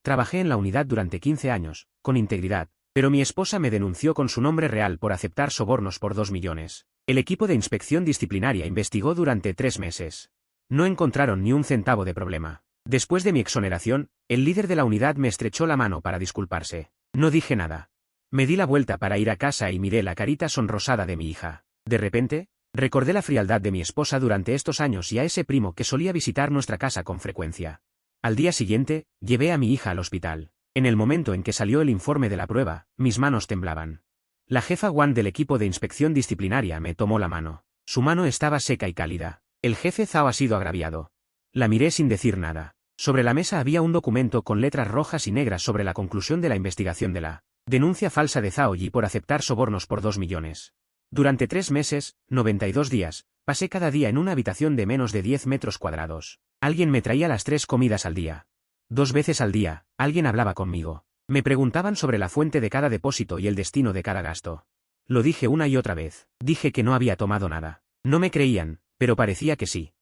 Trabajé en la unidad durante 15 años, con integridad, pero mi esposa me denunció con su nombre real por aceptar sobornos por 2 millones. El equipo de inspección disciplinaria investigó durante 3 meses. No encontraron ni un centavo de problema. Después de mi exoneración, el líder de la unidad me estrechó la mano para disculparse. No dije nada. Me di la vuelta para ir a casa y miré la carita sonrosada de mi hija. De repente, recordé la frialdad de mi esposa durante estos años y a ese primo que solía visitar nuestra casa con frecuencia. Al día siguiente, llevé a mi hija al hospital. En el momento en que salió el informe de la prueba, mis manos temblaban. La jefa Wan del equipo de inspección disciplinaria me tomó la mano. Su mano estaba seca y cálida. El jefe Zhao ha sido agraviado. La miré sin decir nada. Sobre la mesa había un documento con letras rojas y negras sobre la conclusión de la investigación de la denuncia falsa de Zhao Yi por aceptar sobornos por 2 millones. Durante 3 meses, 92 días, pasé cada día en una habitación de menos de 10 metros cuadrados. Alguien me traía las 3 comidas al día. 2 veces al día, alguien hablaba conmigo. Me preguntaban sobre la fuente de cada depósito y el destino de cada gasto. Lo dije una y otra vez. Dije que no había tomado nada. No me creían, pero parecía que sí.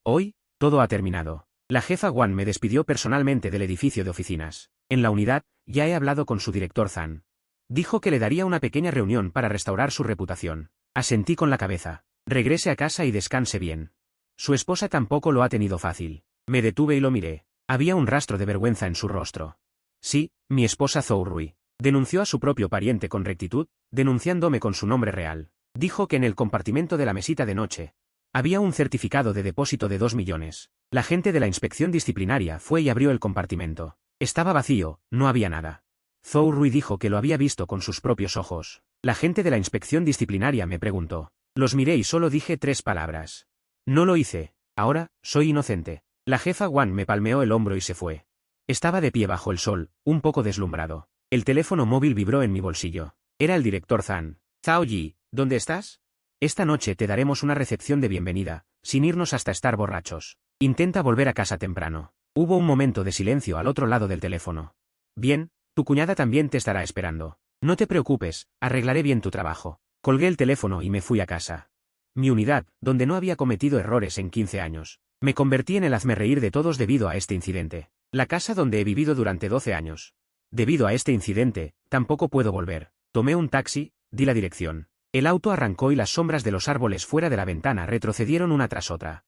Hoy, todo ha terminado. La jefa Wan me despidió personalmente del edificio de oficinas. En la unidad, ya he hablado con su director Zhan. Dijo que le daría una pequeña reunión para restaurar su reputación. Asentí con la cabeza. Regrese a casa y descanse bien. Su esposa tampoco lo ha tenido fácil. Me detuve y lo miré. Había un rastro de vergüenza en su rostro. Sí, mi esposa Zhou Rui. Denunció a su propio pariente con rectitud, denunciándome con su nombre real. Dijo que en el compartimento de la mesita de noche había un certificado de depósito de 2 millones. La gente de la inspección disciplinaria fue y abrió el compartimento. Estaba vacío, no había nada. Zhou Rui dijo que lo había visto con sus propios ojos. La gente de la inspección disciplinaria me preguntó. Los miré y solo dije 3 palabras. No lo hice. Ahora, soy inocente. La jefa Wan me palmeó el hombro y se fue. Estaba de pie bajo el sol, un poco deslumbrado. El teléfono móvil vibró en mi bolsillo. Era el director Zhan. Zhao Yi, ¿dónde estás? Esta noche te daremos una recepción de bienvenida, sin irnos hasta estar borrachos. Intenta volver a casa temprano. Hubo un momento de silencio al otro lado del teléfono. Bien, tu cuñada también te estará esperando. No te preocupes, arreglaré bien tu trabajo. Colgué el teléfono y me fui a casa. Mi unidad, donde no había cometido errores en 15 años. Me convertí en el hazmerreír de todos debido a este incidente. La casa donde he vivido durante 12 años. Debido a este incidente, tampoco puedo volver. Tomé un taxi, di la dirección. El auto arrancó y las sombras de los árboles fuera de la ventana retrocedieron una tras otra.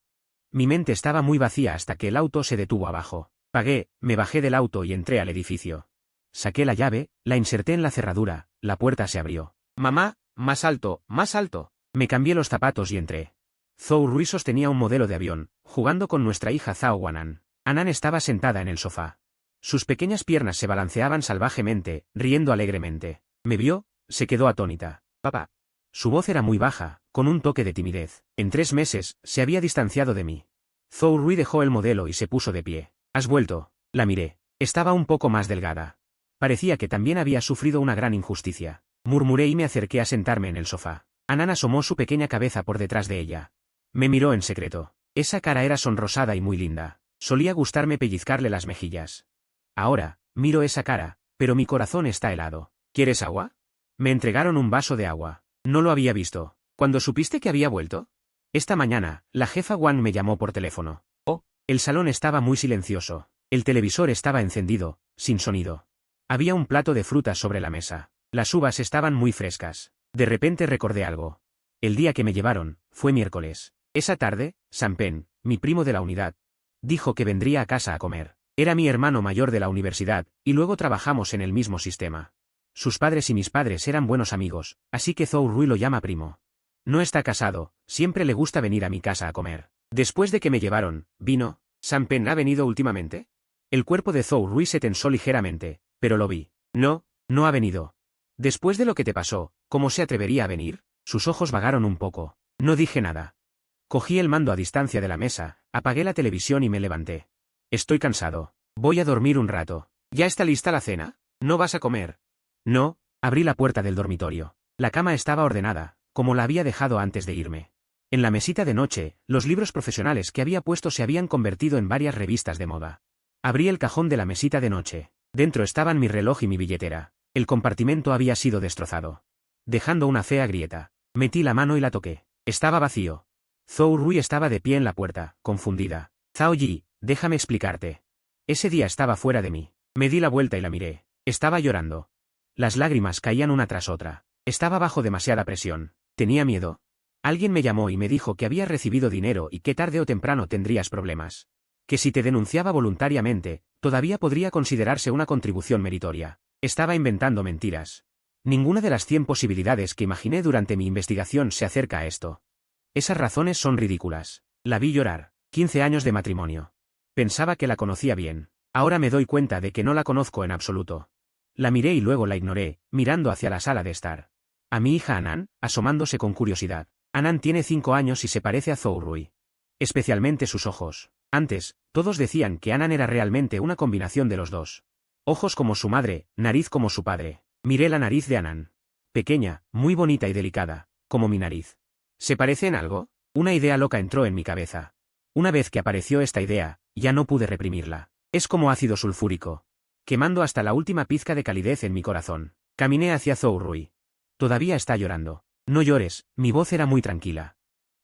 Mi mente estaba muy vacía hasta que el auto se detuvo abajo. Pagué, me bajé del auto y entré al edificio. Saqué la llave, la inserté en la cerradura, la puerta se abrió. Mamá, más alto, más alto. Me cambié los zapatos y entré. Zhou Rui sostenía un modelo de avión, jugando con nuestra hija Zhao Wanan. Anan estaba sentada en el sofá. Sus pequeñas piernas se balanceaban salvajemente, riendo alegremente. Me vio, se quedó atónita. Papá. Su voz era muy baja, con un toque de timidez. En 3 meses, se había distanciado de mí. Zhou Rui dejó el modelo y se puso de pie. ¿Has vuelto? La miré. Estaba un poco más delgada. Parecía que también había sufrido una gran injusticia. Murmuré y me acerqué a sentarme en el sofá. Anan asomó su pequeña cabeza por detrás de ella. Me miró en secreto. Esa cara era sonrosada y muy linda. Solía gustarme pellizcarle las mejillas. Ahora, miro esa cara, pero mi corazón está helado. ¿Quieres agua? Me entregaron un vaso de agua. No lo había visto. ¿Cuándo supiste que había vuelto? Esta mañana, la jefa Wan me llamó por teléfono. Oh, el salón estaba muy silencioso. El televisor estaba encendido, sin sonido. Había un plato de frutas sobre la mesa. Las uvas estaban muy frescas. De repente recordé algo. El día que me llevaron, fue miércoles. Esa tarde, Sampen, mi primo de la unidad, dijo que vendría a casa a comer. Era mi hermano mayor de la universidad, y luego trabajamos en el mismo sistema. Sus padres y mis padres eran buenos amigos, así que Zhou Rui lo llama primo. No está casado, siempre le gusta venir a mi casa a comer. Después de que me llevaron, vino. ¿Sampen ha venido últimamente? El cuerpo de Zhou Rui se tensó ligeramente, pero lo vi. No, no ha venido. Después de lo que te pasó, ¿cómo se atrevería a venir? Sus ojos vagaron un poco. No dije nada. Cogí el mando a distancia de la mesa, apagué la televisión y me levanté. Estoy cansado. Voy a dormir un rato. ¿Ya está lista la cena? ¿No vas a comer? No, abrí la puerta del dormitorio. La cama estaba ordenada, como la había dejado antes de irme. En la mesita de noche, los libros profesionales que había puesto se habían convertido en varias revistas de moda. Abrí el cajón de la mesita de noche. Dentro estaban mi reloj y mi billetera. El compartimento había sido destrozado, dejando una fea grieta. Metí la mano y la toqué. Estaba vacío. Zhou Rui estaba de pie en la puerta, confundida. Zhao Yi, déjame explicarte. Ese día estaba fuera de mí. Me di la vuelta y la miré. Estaba llorando. Las lágrimas caían una tras otra. Estaba bajo demasiada presión. Tenía miedo. Alguien me llamó y me dijo que había recibido dinero y que tarde o temprano tendrías problemas. Que si te denunciaba voluntariamente, todavía podría considerarse una contribución meritoria. Estaba inventando mentiras. Ninguna de las 100 posibilidades que imaginé durante mi investigación se acerca a esto. Esas razones son ridículas. La vi llorar. 15 años de matrimonio. Pensaba que la conocía bien. Ahora me doy cuenta de que no la conozco en absoluto. La miré y luego la ignoré, mirando hacia la sala de estar. A mi hija Anan, asomándose con curiosidad. Anan tiene 5 años y se parece a Zhou Rui. Especialmente sus ojos. Antes, todos decían que Anan era realmente una combinación de los dos. Ojos como su madre, nariz como su padre. Miré la nariz de Anan. Pequeña, muy bonita y delicada, como mi nariz. ¿Se parece en algo? Una idea loca entró en mi cabeza. Una vez que apareció esta idea, ya no pude reprimirla. Es como ácido sulfúrico. Quemando hasta la última pizca de calidez en mi corazón. Caminé hacia Zhou Rui. Todavía está llorando. No llores, mi voz era muy tranquila.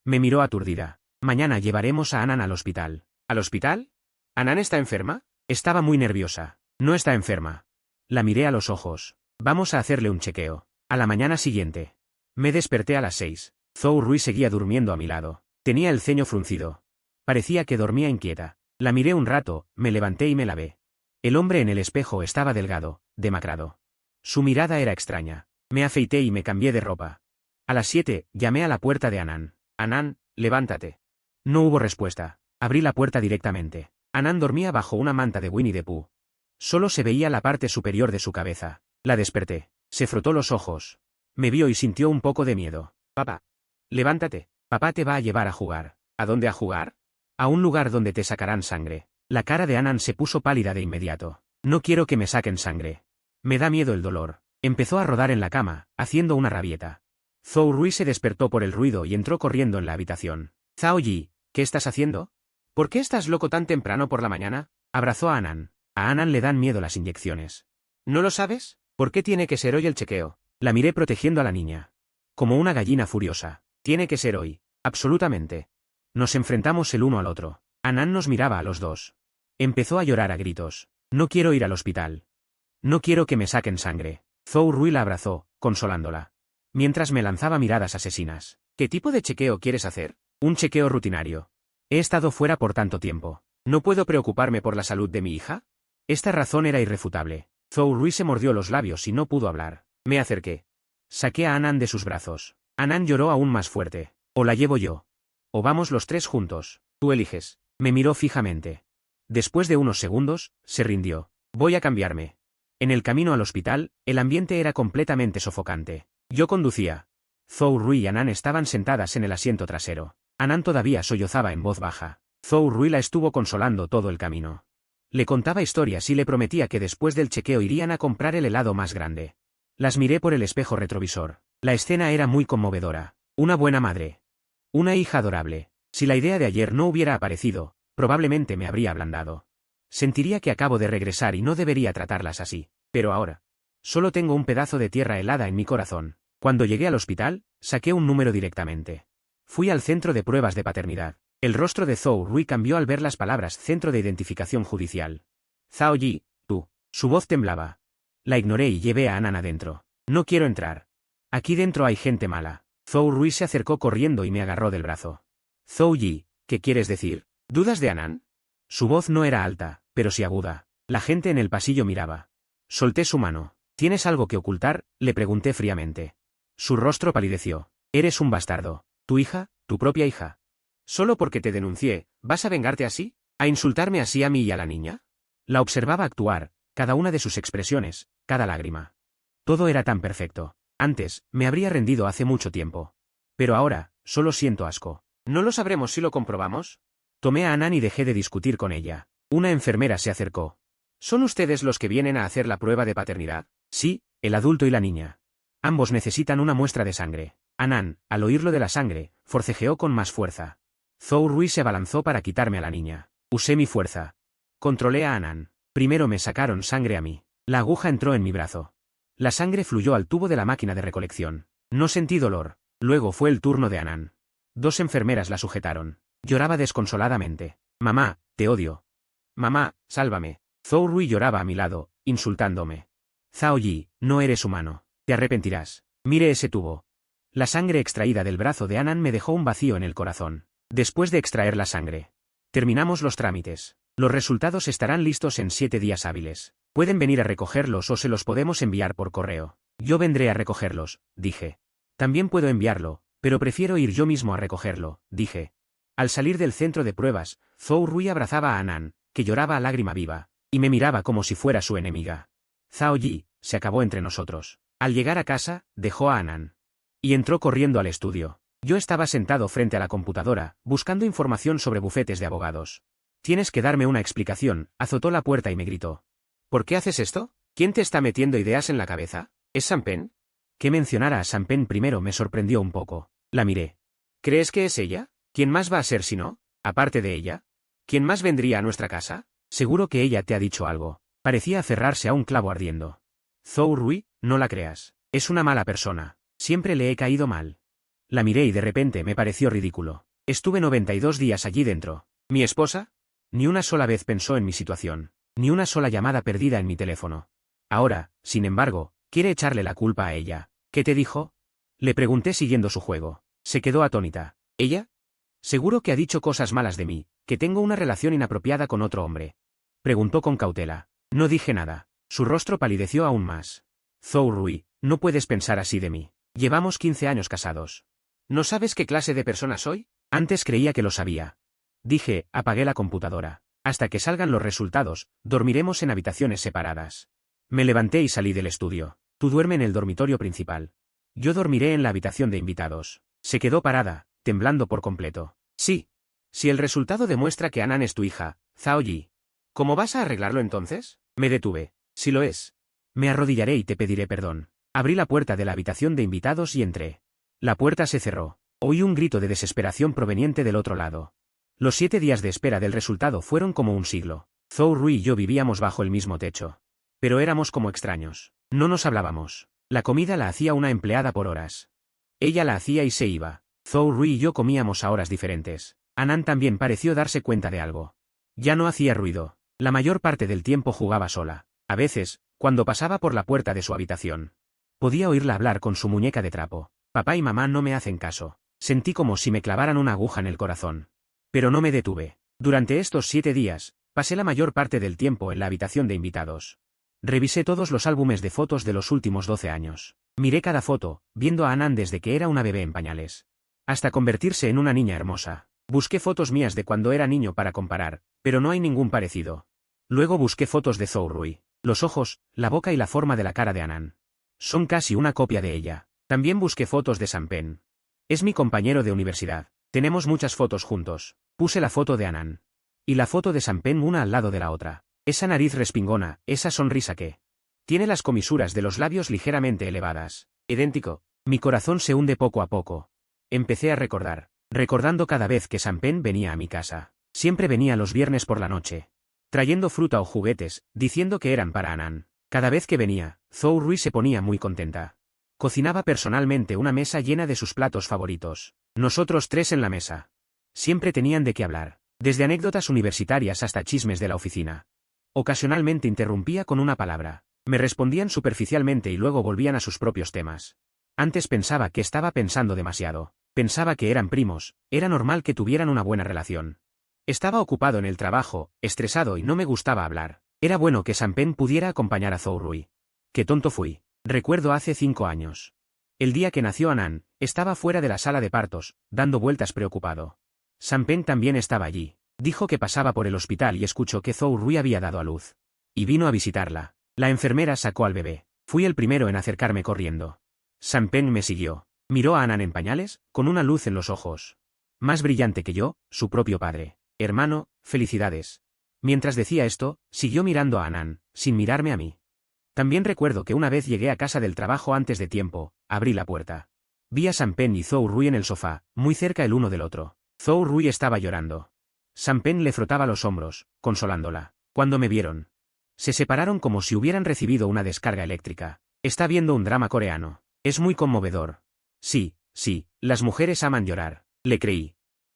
Me miró aturdida. Mañana llevaremos a Anan al hospital. ¿Al hospital? ¿Anan está enferma? Estaba muy nerviosa. No está enferma. La miré a los ojos. Vamos a hacerle un chequeo. A la mañana siguiente. Me desperté a las 6. Zhou Rui seguía durmiendo a mi lado. Tenía el ceño fruncido. Parecía que dormía inquieta. La miré un rato, me levanté y me lavé. El hombre en el espejo estaba delgado, demacrado. Su mirada era extraña. Me afeité y me cambié de ropa. A las 7, llamé a la puerta de Anan. Anan, levántate. No hubo respuesta. Abrí la puerta directamente. Anan dormía bajo una manta de Winnie the Pooh. Solo se veía la parte superior de su cabeza. La desperté. Se frotó los ojos. Me vio y sintió un poco de miedo. Papá. Levántate. Papá te va a llevar a jugar. ¿A dónde a jugar? A un lugar donde te sacarán sangre. La cara de Anan se puso pálida de inmediato. No quiero que me saquen sangre. Me da miedo el dolor. Empezó a rodar en la cama, haciendo una rabieta. Zhou Rui se despertó por el ruido y entró corriendo en la habitación. Zhao Yi, ¿qué estás haciendo? ¿Por qué estás loco tan temprano por la mañana? Abrazó a Anan. A Anan le dan miedo las inyecciones. ¿No lo sabes? ¿Por qué tiene que ser hoy el chequeo? La miré protegiendo a la niña. Como una gallina furiosa. Tiene que ser hoy. Absolutamente. Nos enfrentamos el uno al otro. Anan nos miraba a los dos. Empezó a llorar a gritos. No quiero ir al hospital. No quiero que me saquen sangre. Zhou Rui la abrazó, consolándola. Mientras me lanzaba miradas asesinas. ¿Qué tipo de chequeo quieres hacer? Un chequeo rutinario. He estado fuera por tanto tiempo. ¿No puedo preocuparme por la salud de mi hija? Esta razón era irrefutable. Zhou Rui se mordió los labios y no pudo hablar. Me acerqué. Saqué a Anan de sus brazos. Anan lloró aún más fuerte. O la llevo yo. O vamos los tres juntos. Tú eliges. Me miró fijamente. Después de unos segundos, se rindió. Voy a cambiarme. En el camino al hospital, el ambiente era completamente sofocante. Yo conducía. Zhou Rui y Anan estaban sentadas en el asiento trasero. Anan todavía sollozaba en voz baja. Zhou Rui la estuvo consolando todo el camino. Le contaba historias y le prometía que después del chequeo irían a comprar el helado más grande. Las miré por el espejo retrovisor. La escena era muy conmovedora. Una buena madre. Una hija adorable. Si la idea de ayer no hubiera aparecido, probablemente me habría ablandado. Sentiría que acabo de regresar y no debería tratarlas así. Pero ahora. Solo tengo un pedazo de tierra helada en mi corazón. Cuando llegué al hospital, saqué un número directamente. Fui al centro de pruebas de paternidad. El rostro de Zhou Rui cambió al ver las palabras Centro de Identificación Judicial. Zhao Yi, tú. Su voz temblaba. La ignoré y llevé a Anan adentro. No quiero entrar. Aquí dentro hay gente mala. Zhou Rui se acercó corriendo y me agarró del brazo. Zhou Yi, ¿qué quieres decir? ¿Dudas de Anan? Su voz no era alta, pero sí aguda. La gente en el pasillo miraba. Solté su mano. ¿Tienes algo que ocultar? Le pregunté fríamente. Su rostro palideció. Eres un bastardo. ¿Tu hija? ¿Tu propia hija? ¿Solo porque te denuncié, vas a vengarte así? ¿A insultarme así a mí y a la niña? La observaba actuar, cada una de sus expresiones, cada lágrima. Todo era tan perfecto. Antes, me habría rendido hace mucho tiempo. Pero ahora, solo siento asco. ¿No lo sabremos si lo comprobamos? Tomé a Anan y dejé de discutir con ella. Una enfermera se acercó. ¿Son ustedes los que vienen a hacer la prueba de paternidad? Sí, el adulto y la niña. Ambos necesitan una muestra de sangre. Anan, al oírlo de la sangre, forcejeó con más fuerza. Zhou Rui se abalanzó para quitarme a la niña. Usé mi fuerza. Controlé a Anan. Primero me sacaron sangre a mí. La aguja entró en mi brazo. La sangre fluyó al tubo de la máquina de recolección. No sentí dolor. Luego fue el turno de Anan. 2 enfermeras la sujetaron. Lloraba desconsoladamente. Mamá, te odio. Mamá, sálvame. Zhou Rui lloraba a mi lado, insultándome. Zhao Yi, no eres humano. Te arrepentirás. Mire ese tubo. La sangre extraída del brazo de Anan me dejó un vacío en el corazón. Después de extraer la sangre. Terminamos los trámites. Los resultados estarán listos en 7 días hábiles. Pueden venir a recogerlos o se los podemos enviar por correo. Yo vendré a recogerlos, dije. También puedo enviarlo, pero prefiero ir yo mismo a recogerlo, dije. Al salir del centro de pruebas, Zhou Rui abrazaba a Anan, que lloraba a lágrima viva, y me miraba como si fuera su enemiga. Zhao Yi, se acabó entre nosotros. Al llegar a casa, dejó a Anan. Y entró corriendo al estudio. Yo estaba sentado frente a la computadora, buscando información sobre bufetes de abogados. Tienes que darme una explicación, azotó la puerta y me gritó. ¿Por qué haces esto? ¿Quién te está metiendo ideas en la cabeza? ¿Es Sam Pen? Que mencionara a Sam Pen primero me sorprendió un poco. La miré. ¿Crees que es ella? ¿Quién más va a ser si no? Aparte de ella. ¿Quién más vendría a nuestra casa? Seguro que ella te ha dicho algo. Parecía aferrarse a un clavo ardiendo. Zhou Rui, no la creas. Es una mala persona. Siempre le he caído mal. La miré y de repente me pareció ridículo. Estuve 92 días allí dentro. ¿Mi esposa? Ni una sola vez pensó en mi situación. Ni una sola llamada perdida en mi teléfono. Ahora, sin embargo, quiere echarle la culpa a ella. ¿Qué te dijo? Le pregunté siguiendo su juego. Se quedó atónita. ¿Ella? Seguro que ha dicho cosas malas de mí, que tengo una relación inapropiada con otro hombre. Preguntó con cautela. No dije nada. Su rostro palideció aún más. Zhou Rui, no puedes pensar así de mí. Llevamos 15 años casados. ¿No sabes qué clase de persona soy? Antes creía que lo sabía. Dije, apagué la computadora. Hasta que salgan los resultados, dormiremos en habitaciones separadas. Me levanté y salí del estudio. Tú duerme en el dormitorio principal. Yo dormiré en la habitación de invitados. Se quedó parada, temblando por completo. Sí. Si el resultado demuestra que Anan es tu hija, Zhao Yi. ¿Cómo vas a arreglarlo entonces? Me detuve. Si lo es. Me arrodillaré y te pediré perdón. Abrí la puerta de la habitación de invitados y entré. La puerta se cerró. Oí un grito de desesperación proveniente del otro lado. Los 7 días de espera del resultado fueron como un siglo. Zhou Rui y yo vivíamos bajo el mismo techo. Pero éramos como extraños. No nos hablábamos. La comida la hacía una empleada por horas. Ella la hacía y se iba. Zhou Rui y yo comíamos a horas diferentes. Anan también pareció darse cuenta de algo. Ya no hacía ruido. La mayor parte del tiempo jugaba sola. A veces, cuando pasaba por la puerta de su habitación, podía oírla hablar con su muñeca de trapo. Papá y mamá no me hacen caso. Sentí como si me clavaran una aguja en el corazón. Pero no me detuve. Durante estos 7 días, pasé la mayor parte del tiempo en la habitación de invitados. Revisé todos los álbumes de fotos de los últimos 12 años. Miré cada foto, viendo a Anan desde que era una bebé en pañales, hasta convertirse en una niña hermosa. Busqué fotos mías de cuando era niño para comparar, pero no hay ningún parecido. Luego busqué fotos de Zhou Rui. Los ojos, la boca y la forma de la cara de Anan. Son casi una copia de ella. También busqué fotos de Sam Pen. Es mi compañero de universidad. Tenemos muchas fotos juntos. Puse la foto de Anan. Y la foto de Sam Pen una al lado de la otra. Esa nariz respingona, esa sonrisa que tiene las comisuras de los labios ligeramente elevadas. Idéntico. Mi corazón se hunde poco a poco. Empecé a recordando cada vez que Sam Pen venía a mi casa. Siempre venía los viernes por la noche, trayendo fruta o juguetes, diciendo que eran para Anan. Cada vez que venía, Zhou Rui se ponía muy contenta. Cocinaba personalmente una mesa llena de sus platos favoritos. Nosotros 3 en la mesa. Siempre tenían de qué hablar, desde anécdotas universitarias hasta chismes de la oficina. Ocasionalmente interrumpía con una palabra. Me respondían superficialmente y luego volvían a sus propios temas. Antes pensaba que estaba pensando demasiado. Pensaba que eran primos, era normal que tuvieran una buena relación. Estaba ocupado en el trabajo, estresado y no me gustaba hablar. Era bueno que Sam Pen pudiera acompañar a Zhou Rui. Qué tonto fui. Recuerdo hace 5 años. El día que nació Anan, estaba fuera de la sala de partos, dando vueltas preocupado. Sam Pen también estaba allí. Dijo que pasaba por el hospital y escuchó que Zhou Rui había dado a luz. Y vino a visitarla. La enfermera sacó al bebé. Fui el primero en acercarme corriendo. Sam Pen me siguió. Miró a Anan en pañales, con una luz en los ojos. Más brillante que yo, su propio padre. Hermano, felicidades. Mientras decía esto, siguió mirando a Anan, sin mirarme a mí. También recuerdo que una vez llegué a casa del trabajo antes de tiempo, abrí la puerta. Vi a Sam Pen y Zhou Rui en el sofá, muy cerca el uno del otro. Zhou Rui estaba llorando. Sam Pen le frotaba los hombros, consolándola. Cuando me vieron, se separaron como si hubieran recibido una descarga eléctrica. Está viendo un drama coreano. Es muy conmovedor. Sí, las mujeres aman llorar. Le creí.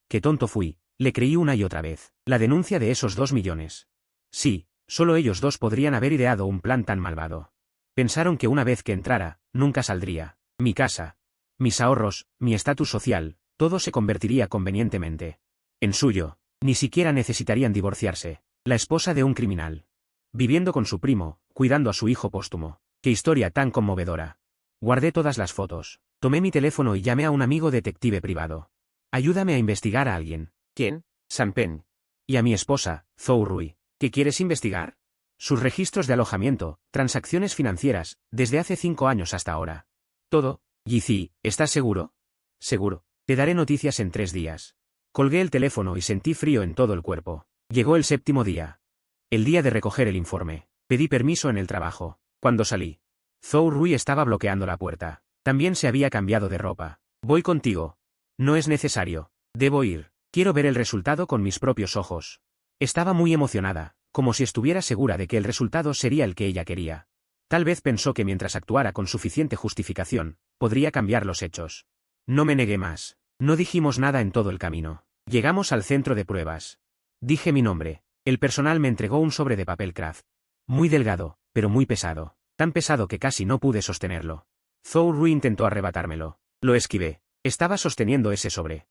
Qué tonto fui. Le creí una y otra vez. La denuncia de esos 2 millones. Sí, Solo ellos dos podrían haber ideado un plan tan malvado. Pensaron que una vez que entrara, nunca saldría. Mi casa, mis ahorros, mi estatus social, todo se convertiría convenientemente en suyo. Ni siquiera necesitarían divorciarse. La esposa de un criminal. Viviendo con su primo, cuidando a su hijo póstumo. ¡Qué historia tan conmovedora! Guardé todas las fotos. Tomé mi teléfono y llamé a un amigo detective privado. Ayúdame a investigar a alguien. ¿Quién? Sam Penn. Y a mi esposa, Zhou Rui. ¿Qué quieres investigar? Sus registros de alojamiento, transacciones financieras, desde hace 5 años hasta ahora. Todo. Yizi, ¿estás seguro? Seguro. Te daré noticias en 3 días. Colgué el teléfono y sentí frío en todo el cuerpo. Llegó el 7º día. El día de recoger el informe. Pedí permiso en el trabajo. Cuando salí, Zhou Rui estaba bloqueando la puerta. También se había cambiado de ropa. Voy contigo. No es necesario. Debo ir. Quiero ver el resultado con mis propios ojos. Estaba muy emocionada, como si estuviera segura de que el resultado sería el que ella quería. Tal vez pensó que mientras actuara con suficiente justificación, podría cambiar los hechos. No me negué más. No dijimos nada en todo el camino. Llegamos al centro de pruebas. Dije mi nombre. El personal me entregó un sobre de papel craft. Muy delgado, pero muy pesado. Tan pesado que casi no pude sostenerlo. Zhou Rui intentó arrebatármelo. Lo esquivé. Estaba sosteniendo ese sobre.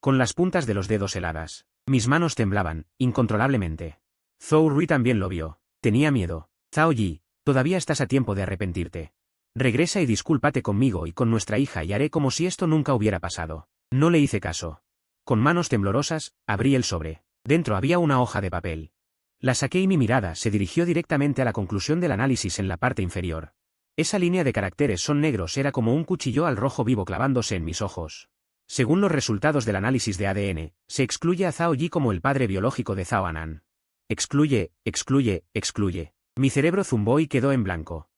Con las puntas de los dedos heladas. Mis manos temblaban, incontrolablemente. Zhou Rui también lo vio. Tenía miedo. Zhao Yi, todavía estás a tiempo de arrepentirte. Regresa y discúlpate conmigo y con nuestra hija y haré como si esto nunca hubiera pasado. No le hice caso. Con manos temblorosas, abrí el sobre. Dentro había una hoja de papel. La saqué y mi mirada se dirigió directamente a la conclusión del análisis en la parte inferior. Esa línea de caracteres son negros era como un cuchillo al rojo vivo clavándose en mis ojos. Según los resultados del análisis de ADN, se excluye a Zhao Yi como el padre biológico de Zhao Anan. Excluye, excluye, excluye. Mi cerebro zumbó y quedó en blanco.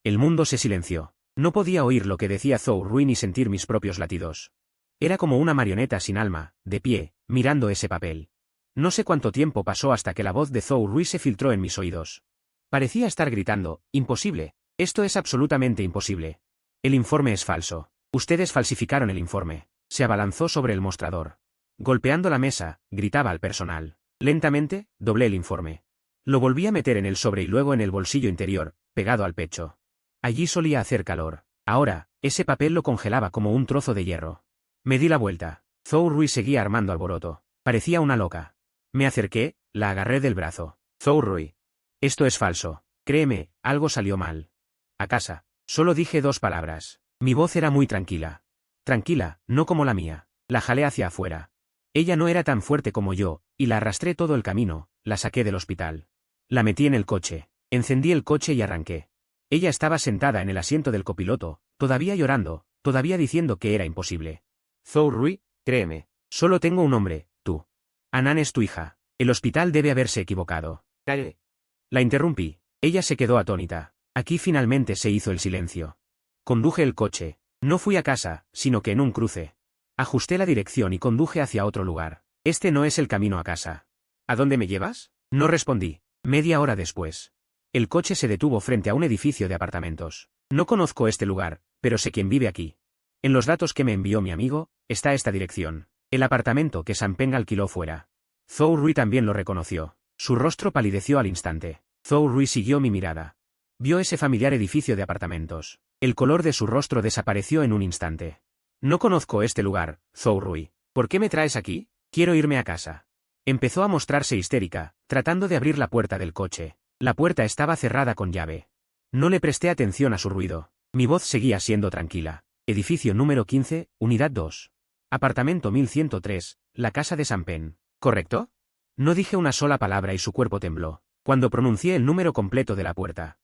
El mundo se silenció. No podía oír lo que decía Zhou Rui ni sentir mis propios latidos. Era como una marioneta sin alma, de pie, mirando ese papel. No sé cuánto tiempo pasó hasta que la voz de Zhou Rui se filtró en mis oídos. Parecía estar gritando, imposible. Esto es absolutamente imposible. El informe es falso. Ustedes falsificaron el informe. Se abalanzó sobre el mostrador. Golpeando la mesa, gritaba al personal. Lentamente, doblé el informe. Lo volví a meter en el sobre y luego en el bolsillo interior, pegado al pecho. Allí solía hacer calor. Ahora, ese papel lo congelaba como un trozo de hierro. Me di la vuelta. Zhou Rui seguía armando alboroto. Parecía una loca. Me acerqué, la agarré del brazo. Zhou Rui. Esto es falso. Créeme, algo salió mal. A casa. Solo dije 2 palabras. Mi voz era muy tranquila. Tranquila, no como la mía. La jalé hacia afuera. Ella no era tan fuerte como yo, y la arrastré todo el camino, la saqué del hospital. La metí en el coche. Encendí el coche y arranqué. Ella estaba sentada en el asiento del copiloto, todavía llorando, todavía diciendo que era imposible. Zhou Rui, créeme. Solo tengo un nombre, tú. Anan es tu hija. El hospital debe haberse equivocado. Calle. La interrumpí. Ella se quedó atónita. Aquí finalmente se hizo el silencio. Conduje el coche. No fui a casa, sino que en un cruce. Ajusté la dirección y conduje hacia otro lugar. Este no es el camino a casa. ¿A dónde me llevas? No respondí. Media hora después. El coche se detuvo frente a un edificio de apartamentos. No conozco este lugar, pero sé quién vive aquí. En los datos que me envió mi amigo, está esta dirección. El apartamento que Sam Penn alquiló fuera. Zhou Rui también lo reconoció. Su rostro palideció al instante. Zhou Rui siguió mi mirada. Vio ese familiar edificio de apartamentos. El color de su rostro desapareció en un instante. No conozco este lugar, Zhou Rui. ¿Por qué me traes aquí? Quiero irme a casa. Empezó a mostrarse histérica, tratando de abrir la puerta del coche. La puerta estaba cerrada con llave. No le presté atención a su ruido. Mi voz seguía siendo tranquila. Edificio número 15, unidad 2. Apartamento 1103, la casa de Sam Penn. ¿Correcto? No dije una sola palabra y su cuerpo tembló cuando pronuncié el número completo de la puerta.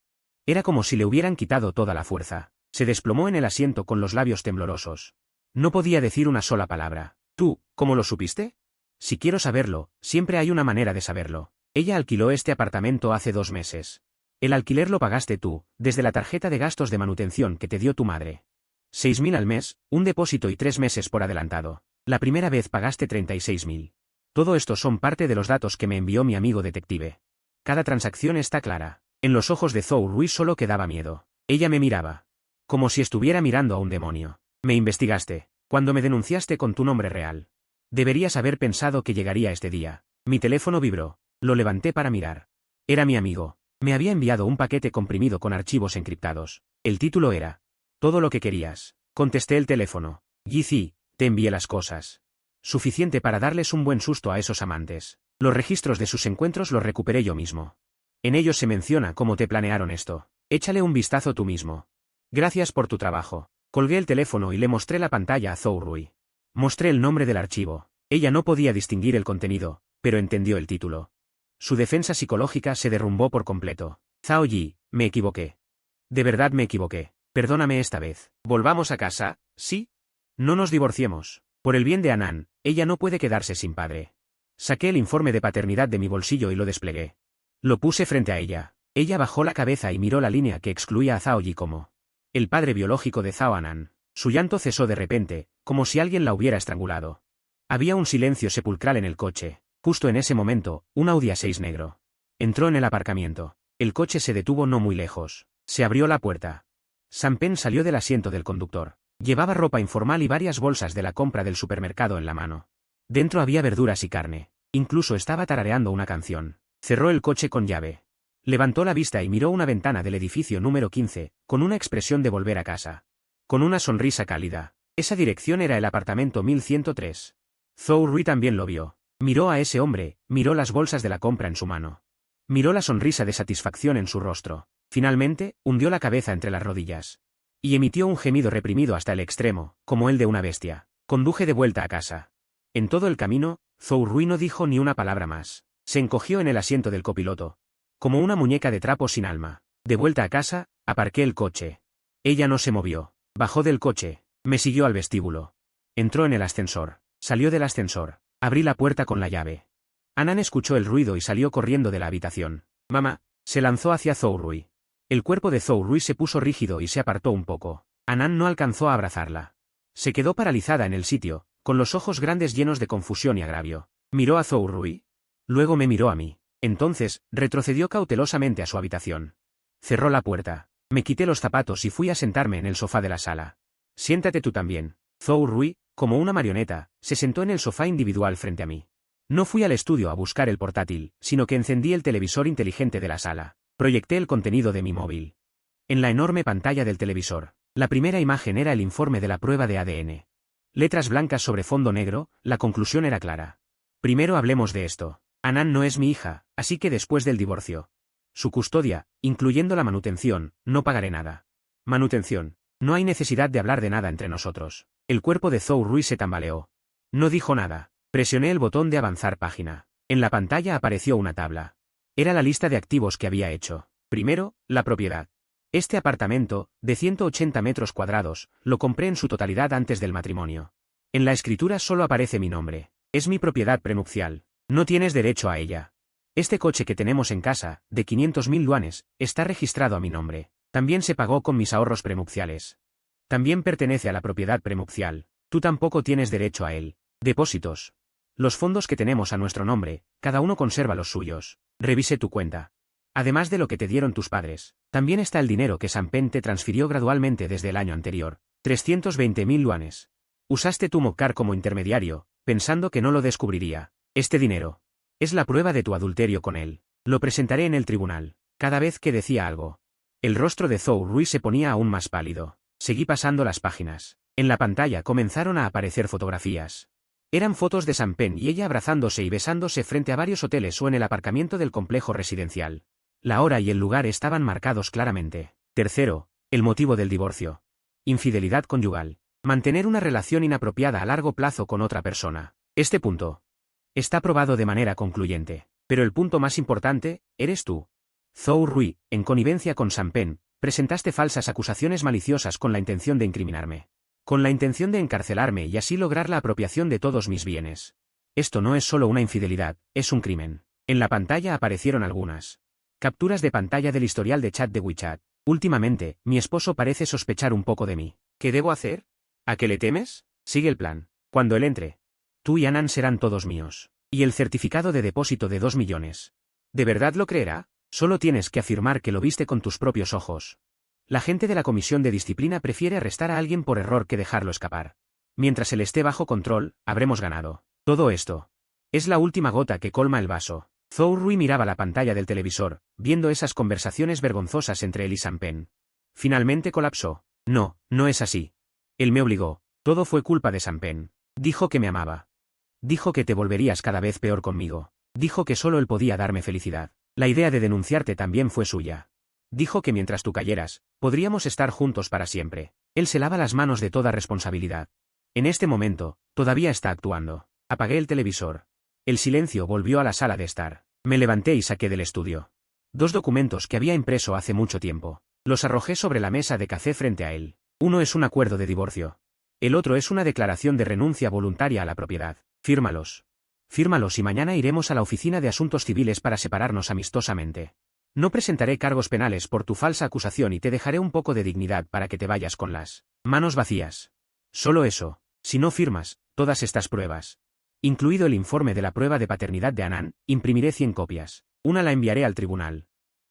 Era como si le hubieran quitado toda la fuerza. Se desplomó en el asiento con los labios temblorosos. No podía decir una sola palabra. ¿Tú, cómo lo supiste? Si quiero saberlo, siempre hay una manera de saberlo. Ella alquiló este apartamento hace 2 meses. El alquiler lo pagaste tú, desde la tarjeta de gastos de manutención que te dio tu madre. 6.000 al mes, un depósito y 3 meses por adelantado. La primera vez pagaste 36.000. Todo esto son parte de los datos que me envió mi amigo detective. Cada transacción está clara. En los ojos de Zhou Rui solo quedaba miedo. Ella me miraba. Como si estuviera mirando a un demonio. Me investigaste. Cuando me denunciaste con tu nombre real. Deberías haber pensado que llegaría este día. Mi teléfono vibró. Lo levanté para mirar. Era mi amigo. Me había enviado un paquete comprimido con archivos encriptados. El título era Todo lo que querías. Contesté el teléfono. Gizzy, te envié las cosas. Suficiente para darles un buen susto a esos amantes. Los registros de sus encuentros los recuperé yo mismo. En ellos se menciona cómo te planearon esto. Échale un vistazo tú mismo. Gracias por tu trabajo. Colgué el teléfono y le mostré la pantalla a Zhou Rui. Mostré el nombre del archivo. Ella no podía distinguir el contenido, pero entendió el título. Su defensa psicológica se derrumbó por completo. Zhao Yi, me equivoqué. De verdad me equivoqué. Perdóname esta vez. ¿Volvamos a casa? ¿Sí? No nos divorciemos. Por el bien de Anan, ella no puede quedarse sin padre. Saqué el informe de paternidad de mi bolsillo y lo desplegué. Lo puse frente a ella. Ella bajó la cabeza y miró la línea que excluía a Zhao Yi como el padre biológico de Zhao Anan. Su llanto cesó de repente, como si alguien la hubiera estrangulado. Había un silencio sepulcral en el coche. Justo en ese momento, un Audi A6 negro entró en el aparcamiento. El coche se detuvo no muy lejos. Se abrió la puerta. Sam Pen salió del asiento del conductor. Llevaba ropa informal y varias bolsas de la compra del supermercado en la mano. Dentro había verduras y carne. Incluso estaba tarareando una canción. Cerró el coche con llave. Levantó la vista y miró una ventana del edificio número 15, con una expresión de volver a casa. Con una sonrisa cálida. Esa dirección era el apartamento 1103. Zhou Rui también lo vio. Miró a ese hombre, miró las bolsas de la compra en su mano. Miró la sonrisa de satisfacción en su rostro. Finalmente, hundió la cabeza entre las rodillas. Y emitió un gemido reprimido hasta el extremo, como el de una bestia. Conduje de vuelta a casa. En todo el camino, Zhou Rui no dijo ni una palabra más. Se encogió en el asiento del copiloto. Como una muñeca de trapo sin alma. De vuelta a casa, aparqué el coche. Ella no se movió. Bajó del coche. Me siguió al vestíbulo. Entró en el ascensor. Salió del ascensor. Abrí la puerta con la llave. Anan escuchó el ruido y salió corriendo de la habitación. Mamá, se lanzó hacia Zhou Rui. El cuerpo de Zhou Rui se puso rígido y se apartó un poco. Anan no alcanzó a abrazarla. Se quedó paralizada en el sitio, con los ojos grandes llenos de confusión y agravio. Miró a Zhou Rui. Luego me miró a mí. Entonces, retrocedió cautelosamente a su habitación. Cerró la puerta. Me quité los zapatos y fui a sentarme en el sofá de la sala. Siéntate tú también. Zhou Rui, como una marioneta, se sentó en el sofá individual frente a mí. No fui al estudio a buscar el portátil, sino que encendí el televisor inteligente de la sala. Proyecté el contenido de mi móvil. En la enorme pantalla del televisor, la primera imagen era el informe de la prueba de ADN. Letras blancas sobre fondo negro, la conclusión era clara. Primero hablemos de esto. Anan no es mi hija, así que después del divorcio. Su custodia, incluyendo la manutención, no pagaré nada. Manutención. No hay necesidad de hablar de nada entre nosotros. El cuerpo de Zhou Rui se tambaleó. No dijo nada. Presioné el botón de avanzar página. En la pantalla apareció una tabla. Era la lista de activos que había hecho. Primero, la propiedad. Este apartamento, de 180 metros cuadrados, lo compré en su totalidad antes del matrimonio. En la escritura solo aparece mi nombre. Es mi propiedad prenupcial. No tienes derecho a ella. Este coche que tenemos en casa, de 500.000 yuanes, está registrado a mi nombre. También se pagó con mis ahorros prenupciales. También pertenece a la propiedad prenupcial. Tú tampoco tienes derecho a él. Depósitos. Los fondos que tenemos a nuestro nombre, cada uno conserva los suyos. Revise tu cuenta. Además de lo que te dieron tus padres, también está el dinero que Sam Pen te transfirió gradualmente desde el año anterior. 320.000 yuanes. Usaste tu Mokar como intermediario, pensando que no lo descubriría. Este dinero es la prueba de tu adulterio con él. Lo presentaré en el tribunal. Cada vez que decía algo. El rostro de Zhou Rui se ponía aún más pálido. Seguí pasando las páginas. En la pantalla comenzaron a aparecer fotografías. Eran fotos de Sam Pen y ella abrazándose y besándose frente a varios hoteles o en el aparcamiento del complejo residencial. La hora y el lugar estaban marcados claramente. Tercero, el motivo del divorcio. Infidelidad conyugal. Mantener una relación inapropiada a largo plazo con otra persona. Este punto está probado de manera concluyente. Pero el punto más importante, eres tú. Zhou Rui, en connivencia con Sam Pen, presentaste falsas acusaciones maliciosas con la intención de incriminarme. Con la intención de encarcelarme y así lograr la apropiación de todos mis bienes. Esto no es solo una infidelidad, es un crimen. En la pantalla aparecieron algunas capturas de pantalla del historial de chat de WeChat. Últimamente, mi esposo parece sospechar un poco de mí. ¿Qué debo hacer? ¿A qué le temes? Sigue el plan. Cuando él entre, tú y Anan serán todos míos. Y el certificado de depósito de 2 millones. ¿De verdad lo creerá? Solo tienes que afirmar que lo viste con tus propios ojos. La gente de la comisión de disciplina prefiere arrestar a alguien por error que dejarlo escapar. Mientras él esté bajo control, habremos ganado. Todo esto es la última gota que colma el vaso. Zhou Rui miraba la pantalla del televisor, viendo esas conversaciones vergonzosas entre él y Sampen. Finalmente colapsó. No, no es así. Él me obligó. Todo fue culpa de Sampen. Dijo que me amaba. Dijo que te volverías cada vez peor conmigo. Dijo que solo él podía darme felicidad. La idea de denunciarte también fue suya. Dijo que mientras tú cayeras, podríamos estar juntos para siempre. Él se lava las manos de toda responsabilidad. En este momento, todavía está actuando. Apagué el televisor. El silencio volvió a la sala de estar. Me levanté y saqué del estudio 2 documentos que había impreso hace mucho tiempo. Los arrojé sobre la mesa de café frente a él. Uno es un acuerdo de divorcio. El otro es una declaración de renuncia voluntaria a la propiedad. Fírmalos. Fírmalos y mañana iremos a la oficina de asuntos civiles para separarnos amistosamente. No presentaré cargos penales por tu falsa acusación y te dejaré un poco de dignidad para que te vayas con las manos vacías. Solo eso. Si no firmas todas estas pruebas, incluido el informe de la prueba de paternidad de Anand, imprimiré 100 copias. Una la enviaré al tribunal.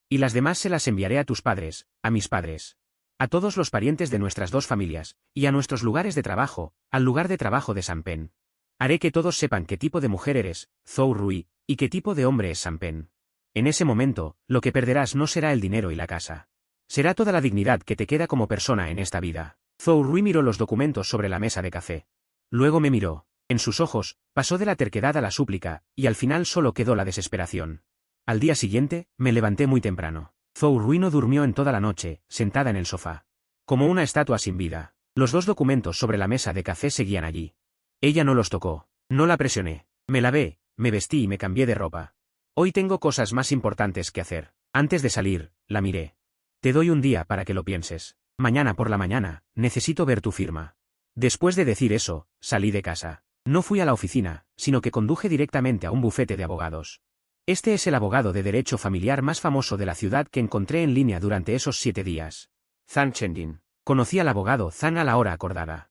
Y las demás se las enviaré a tus padres, a mis padres, a todos los parientes de nuestras 2 familias, y a nuestros lugares de trabajo, al lugar de trabajo de Sampen. Haré que todos sepan qué tipo de mujer eres, Zhou Rui, y qué tipo de hombre es Sampen. En ese momento, lo que perderás no será el dinero y la casa. Será toda la dignidad que te queda como persona en esta vida. Zhou Rui miró los documentos sobre la mesa de café. Luego me miró. En sus ojos, pasó de la terquedad a la súplica, y al final solo quedó la desesperación. Al día siguiente, me levanté muy temprano. Zhou Rui no durmió en toda la noche, sentada en el sofá. Como una estatua sin vida. Los 2 documentos sobre la mesa de café seguían allí. Ella no los tocó. No la presioné. Me lavé, me vestí y me cambié de ropa. Hoy tengo cosas más importantes que hacer. Antes de salir, la miré. Te doy un día para que lo pienses. Mañana por la mañana, necesito ver tu firma. Después de decir eso, salí de casa. No fui a la oficina, sino que conduje directamente a un bufete de abogados. Este es el abogado de derecho familiar más famoso de la ciudad que encontré en línea durante esos 7 días. Zhang Chenjin. Conocí al abogado Zhang a la hora acordada.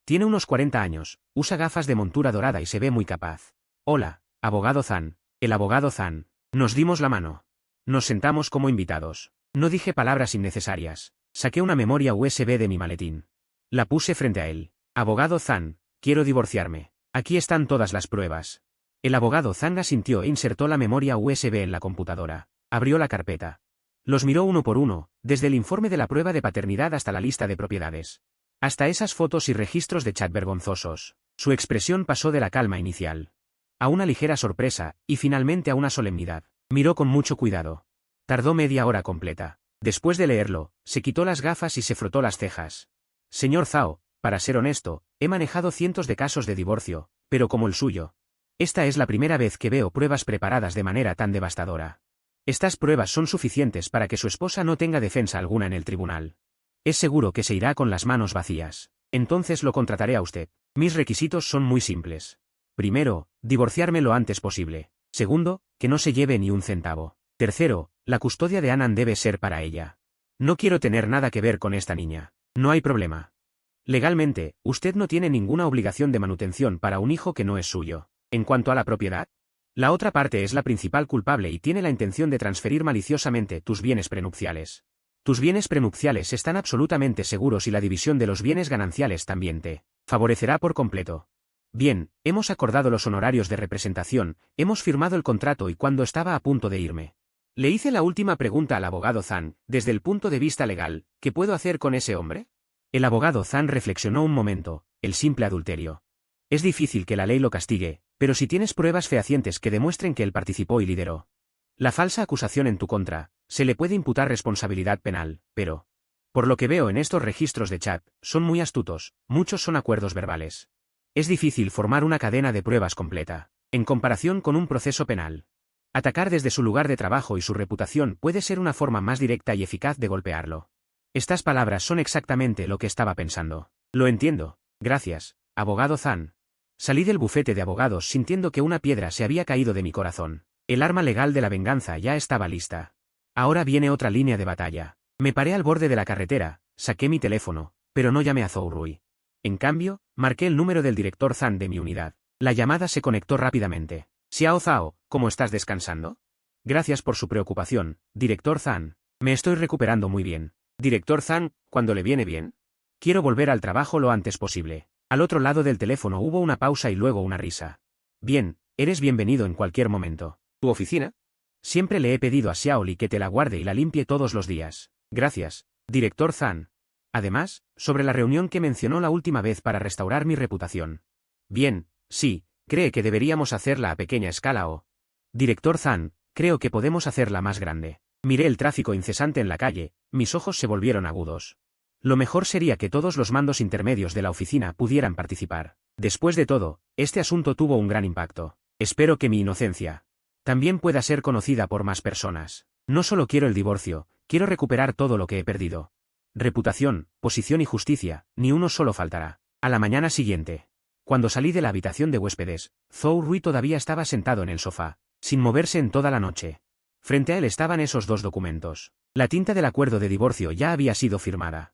Tiene unos 40 años, usa gafas de montura dorada y se ve muy capaz. Hola, abogado Zhang. El abogado Zhang. Nos dimos la mano. Nos sentamos como invitados. No dije palabras innecesarias. Saqué una memoria USB de mi maletín. La puse frente a él. Abogado Zhang, quiero divorciarme. Aquí están todas las pruebas. El abogado Zhang asintió e insertó la memoria USB en la computadora. Abrió la carpeta. Los miró uno por uno, desde el informe de la prueba de paternidad hasta la lista de propiedades. Hasta esas fotos y registros de chat vergonzosos. Su expresión pasó de la calma inicial a una ligera sorpresa, y finalmente a una solemnidad. Miró con mucho cuidado. Tardó media hora completa. Después de leerlo, se quitó las gafas y se frotó las cejas. Señor Zhao, para ser honesto, he manejado cientos de casos de divorcio, pero como el suyo. Esta es la primera vez que veo pruebas preparadas de manera tan devastadora. Estas pruebas son suficientes para que su esposa no tenga defensa alguna en el tribunal. Es seguro que se irá con las manos vacías. Entonces lo contrataré a usted. Mis requisitos son muy simples. Primero, divorciarme lo antes posible. Segundo, que no se lleve ni un centavo. Tercero, la custodia de Anand debe ser para ella. No quiero tener nada que ver con esta niña. No hay problema. Legalmente, usted no tiene ninguna obligación de manutención para un hijo que no es suyo. En cuanto a la propiedad, la otra parte es la principal culpable y tiene la intención de transferir maliciosamente tus bienes prenupciales. Tus bienes prenupciales están absolutamente seguros y la división de los bienes gananciales también te favorecerá por completo. Bien, hemos acordado los honorarios de representación, hemos firmado el contrato y cuando estaba a punto de irme, le hice la última pregunta al abogado Zhang, desde el punto de vista legal, ¿qué puedo hacer con ese hombre? El abogado Zhang reflexionó un momento, el simple adulterio. Es difícil que la ley lo castigue, pero si tienes pruebas fehacientes que demuestren que él participó y lideró la falsa acusación en tu contra, se le puede imputar responsabilidad penal, pero, por lo que veo en estos registros de chat, son muy astutos, muchos son acuerdos verbales. Es difícil formar una cadena de pruebas completa, en comparación con un proceso penal. Atacar desde su lugar de trabajo y su reputación puede ser una forma más directa y eficaz de golpearlo. Estas palabras son exactamente lo que estaba pensando. Lo entiendo. Gracias, abogado Zhang. Salí del bufete de abogados sintiendo que una piedra se había caído de mi corazón. El arma legal de la venganza ya estaba lista. Ahora viene otra línea de batalla. Me paré al borde de la carretera, saqué mi teléfono, pero no llamé a Zhou Rui. En cambio, marqué el número del director Zhang de mi unidad. La llamada se conectó rápidamente. Xiao Zhao, ¿cómo estás descansando? Gracias por su preocupación, director Zhang. Me estoy recuperando muy bien. Director Zhang, ¿cuándo le viene bien? Quiero volver al trabajo lo antes posible. Al otro lado del teléfono hubo una pausa y luego una risa. Bien, eres bienvenido en cualquier momento. ¿Tu oficina? Siempre le he pedido a Xiaoli que te la guarde y la limpie todos los días. Gracias, Director Zhang. Además, sobre la reunión que mencionó la última vez para restaurar mi reputación. Bien, sí, ¿cree que deberíamos hacerla a pequeña escala o? Director Zhang, creo que podemos hacerla más grande. Miré el tráfico incesante en la calle, mis ojos se volvieron agudos. Lo mejor sería que todos los mandos intermedios de la oficina pudieran participar. Después de todo, este asunto tuvo un gran impacto. Espero que mi inocencia también pueda ser conocida por más personas. No solo quiero el divorcio, quiero recuperar todo lo que he perdido. Reputación, posición y justicia, ni uno solo faltará. A la mañana siguiente, cuando salí de la habitación de huéspedes, Zhou Rui todavía estaba sentado en el sofá, sin moverse en toda la noche. Frente a él estaban esos dos documentos. La tinta del acuerdo de divorcio ya había sido firmada.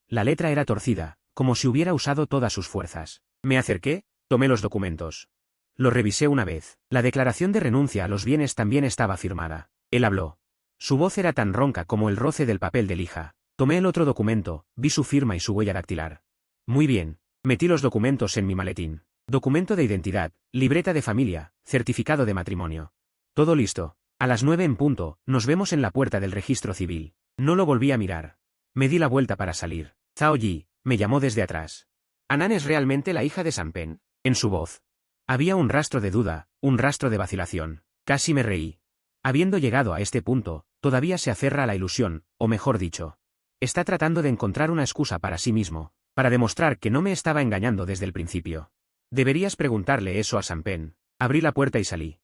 La letra era torcida, como si hubiera usado todas sus fuerzas. Me acerqué, tomé los documentos. Los revisé una vez. La declaración de renuncia a los bienes también estaba firmada. Él habló. Su voz era tan ronca como el roce del papel de lija. Tomé el otro documento, vi su firma y su huella dactilar. Muy bien. Metí los documentos en mi maletín. Documento de identidad, libreta de familia, certificado de matrimonio. Todo listo. A las 9 en punto, nos vemos en la puerta del registro civil. No lo volví a mirar. Me di la vuelta para salir. Zhao Yi, me llamó desde atrás. ¿Anan es realmente la hija de Sampen? En su voz había un rastro de duda, un rastro de vacilación. Casi me reí. Habiendo llegado a este punto, todavía se aferra a la ilusión, o mejor dicho, está tratando de encontrar una excusa para sí mismo, para demostrar que no me estaba engañando desde el principio. Deberías preguntarle eso a Sampen. Abrí la puerta y salí.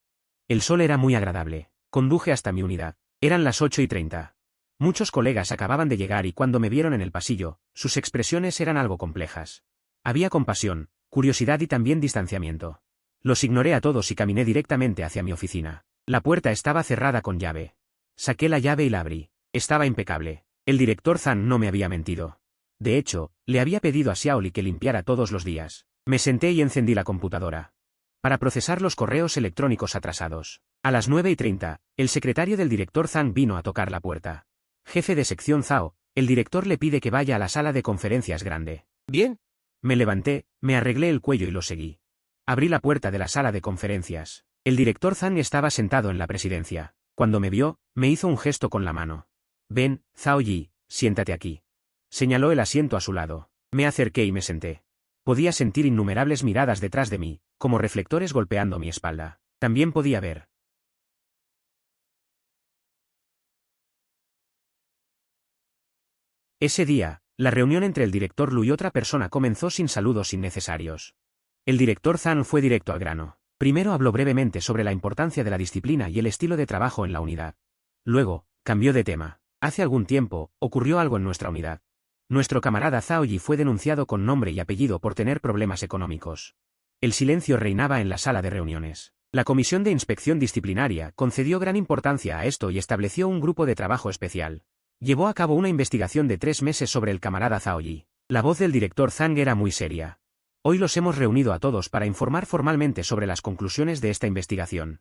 El sol era muy agradable. Conduje hasta mi unidad. Eran las 8:30. Muchos colegas acababan de llegar y cuando me vieron en el pasillo, sus expresiones eran algo complejas. Había compasión, curiosidad y también distanciamiento. Los ignoré a todos y caminé directamente hacia mi oficina. La puerta estaba cerrada con llave. Saqué la llave y la abrí. Estaba impecable. El director Zhang no me había mentido. De hecho, le había pedido a Xiaoli que limpiara todos los días. Me senté y encendí la computadora para procesar los correos electrónicos atrasados. A las 9:30, el secretario del director Zhang vino a tocar la puerta. Jefe de sección Zhao, el director le pide que vaya a la sala de conferencias grande. Bien. Me levanté, me arreglé el cuello y lo seguí. Abrí la puerta de la sala de conferencias. El director Zhang estaba sentado en la presidencia. Cuando me vio, me hizo un gesto con la mano. Ven, Zhao Yi, siéntate aquí. Señaló el asiento a su lado. Me acerqué y me senté. Podía sentir innumerables miradas detrás de mí, como reflectores golpeando mi espalda. También podía ver. Ese día, la reunión entre el director Lu y otra persona comenzó sin saludos innecesarios. El director Zhang fue directo al grano. Primero habló brevemente sobre la importancia de la disciplina y el estilo de trabajo en la unidad. Luego, cambió de tema. Hace algún tiempo, ocurrió algo en nuestra unidad. Nuestro camarada Zhao Yi fue denunciado con nombre y apellido por tener problemas económicos. El silencio reinaba en la sala de reuniones. La Comisión de Inspección Disciplinaria concedió gran importancia a esto y estableció un grupo de trabajo especial. Llevó a cabo una investigación de 3 meses sobre el camarada Zhao Yi. La voz del director Zhang era muy seria. Hoy los hemos reunido a todos para informar formalmente sobre las conclusiones de esta investigación.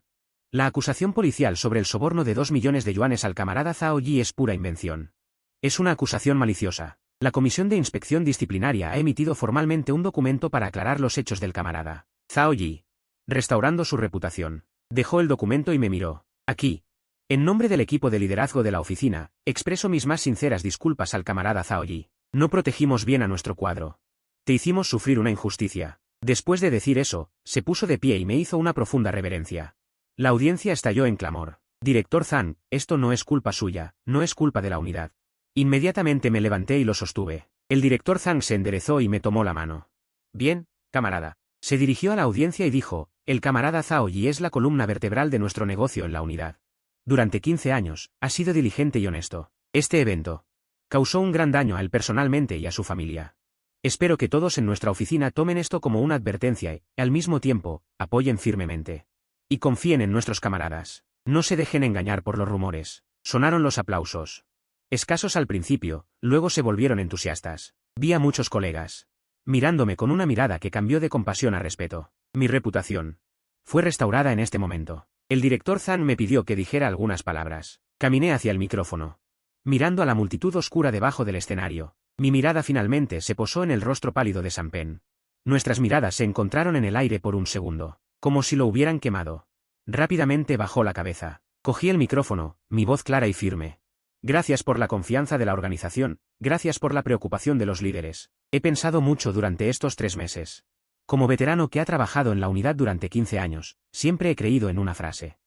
La acusación policial sobre el soborno de 2 millones de yuanes al camarada Zhao Yi es pura invención. Es una acusación maliciosa. La Comisión de Inspección Disciplinaria ha emitido formalmente un documento para aclarar los hechos del camarada Zhao Yi, restaurando su reputación. Dejó el documento y me miró. Aquí. En nombre del equipo de liderazgo de la oficina, expreso mis más sinceras disculpas al camarada Zhao Yi. No protegimos bien a nuestro cuadro. Te hicimos sufrir una injusticia. Después de decir eso, se puso de pie y me hizo una profunda reverencia. La audiencia estalló en clamor. Director Zhang, esto no es culpa suya, no es culpa de la unidad. Inmediatamente me levanté y lo sostuve. El director Zhang se enderezó y me tomó la mano. Bien, camarada. Se dirigió a la audiencia y dijo, el camarada Zhao Yi es la columna vertebral de nuestro negocio en la unidad. Durante 15 años, ha sido diligente y honesto. Este evento causó un gran daño a él personalmente y a su familia. Espero que todos en nuestra oficina tomen esto como una advertencia y, al mismo tiempo, apoyen firmemente. Y confíen en nuestros camaradas. No se dejen engañar por los rumores. Sonaron los aplausos. Escasos al principio, luego se volvieron entusiastas. Vi a muchos colegas mirándome con una mirada que cambió de compasión a respeto. Mi reputación fue restaurada en este momento. El director Zhang me pidió que dijera algunas palabras. Caminé hacia el micrófono. Mirando a la multitud oscura debajo del escenario, mi mirada finalmente se posó en el rostro pálido de Sampen. Nuestras miradas se encontraron en el aire por un segundo, como si lo hubieran quemado. Rápidamente bajó la cabeza. Cogí el micrófono, mi voz clara y firme. Gracias por la confianza de la organización, gracias por la preocupación de los líderes. He pensado mucho durante estos 3 meses. Como veterano que ha trabajado en la unidad durante 15 años, siempre he creído en una frase.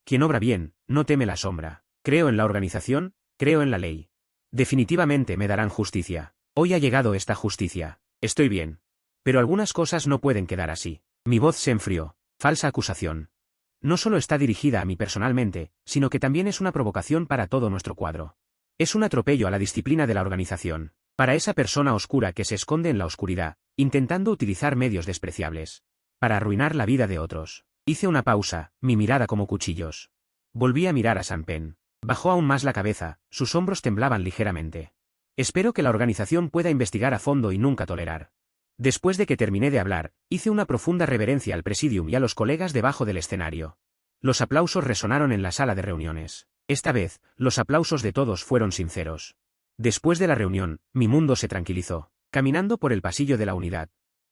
Quien obra bien, no teme la sombra. Creo en la organización, creo en la ley. Definitivamente me darán justicia. Hoy ha llegado esta justicia. Estoy bien. Pero algunas cosas no pueden quedar así. Mi voz se enfrió. Falsa acusación. No solo está dirigida a mí personalmente, sino que también es una provocación para todo nuestro cuadro. Es un atropello a la disciplina de la organización. Para esa persona oscura que se esconde en la oscuridad, intentando utilizar medios despreciables. Para arruinar la vida de otros. Hice una pausa, mi mirada como cuchillos. Volví a mirar a Sam Penn. Bajó aún más la cabeza, sus hombros temblaban ligeramente. Espero que la organización pueda investigar a fondo y nunca tolerar. Después de que terminé de hablar, hice una profunda reverencia al presidium y a los colegas debajo del escenario. Los aplausos resonaron en la sala de reuniones. Esta vez, los aplausos de todos fueron sinceros. Después de la reunión, mi mundo se tranquilizó. Caminando por el pasillo de la unidad.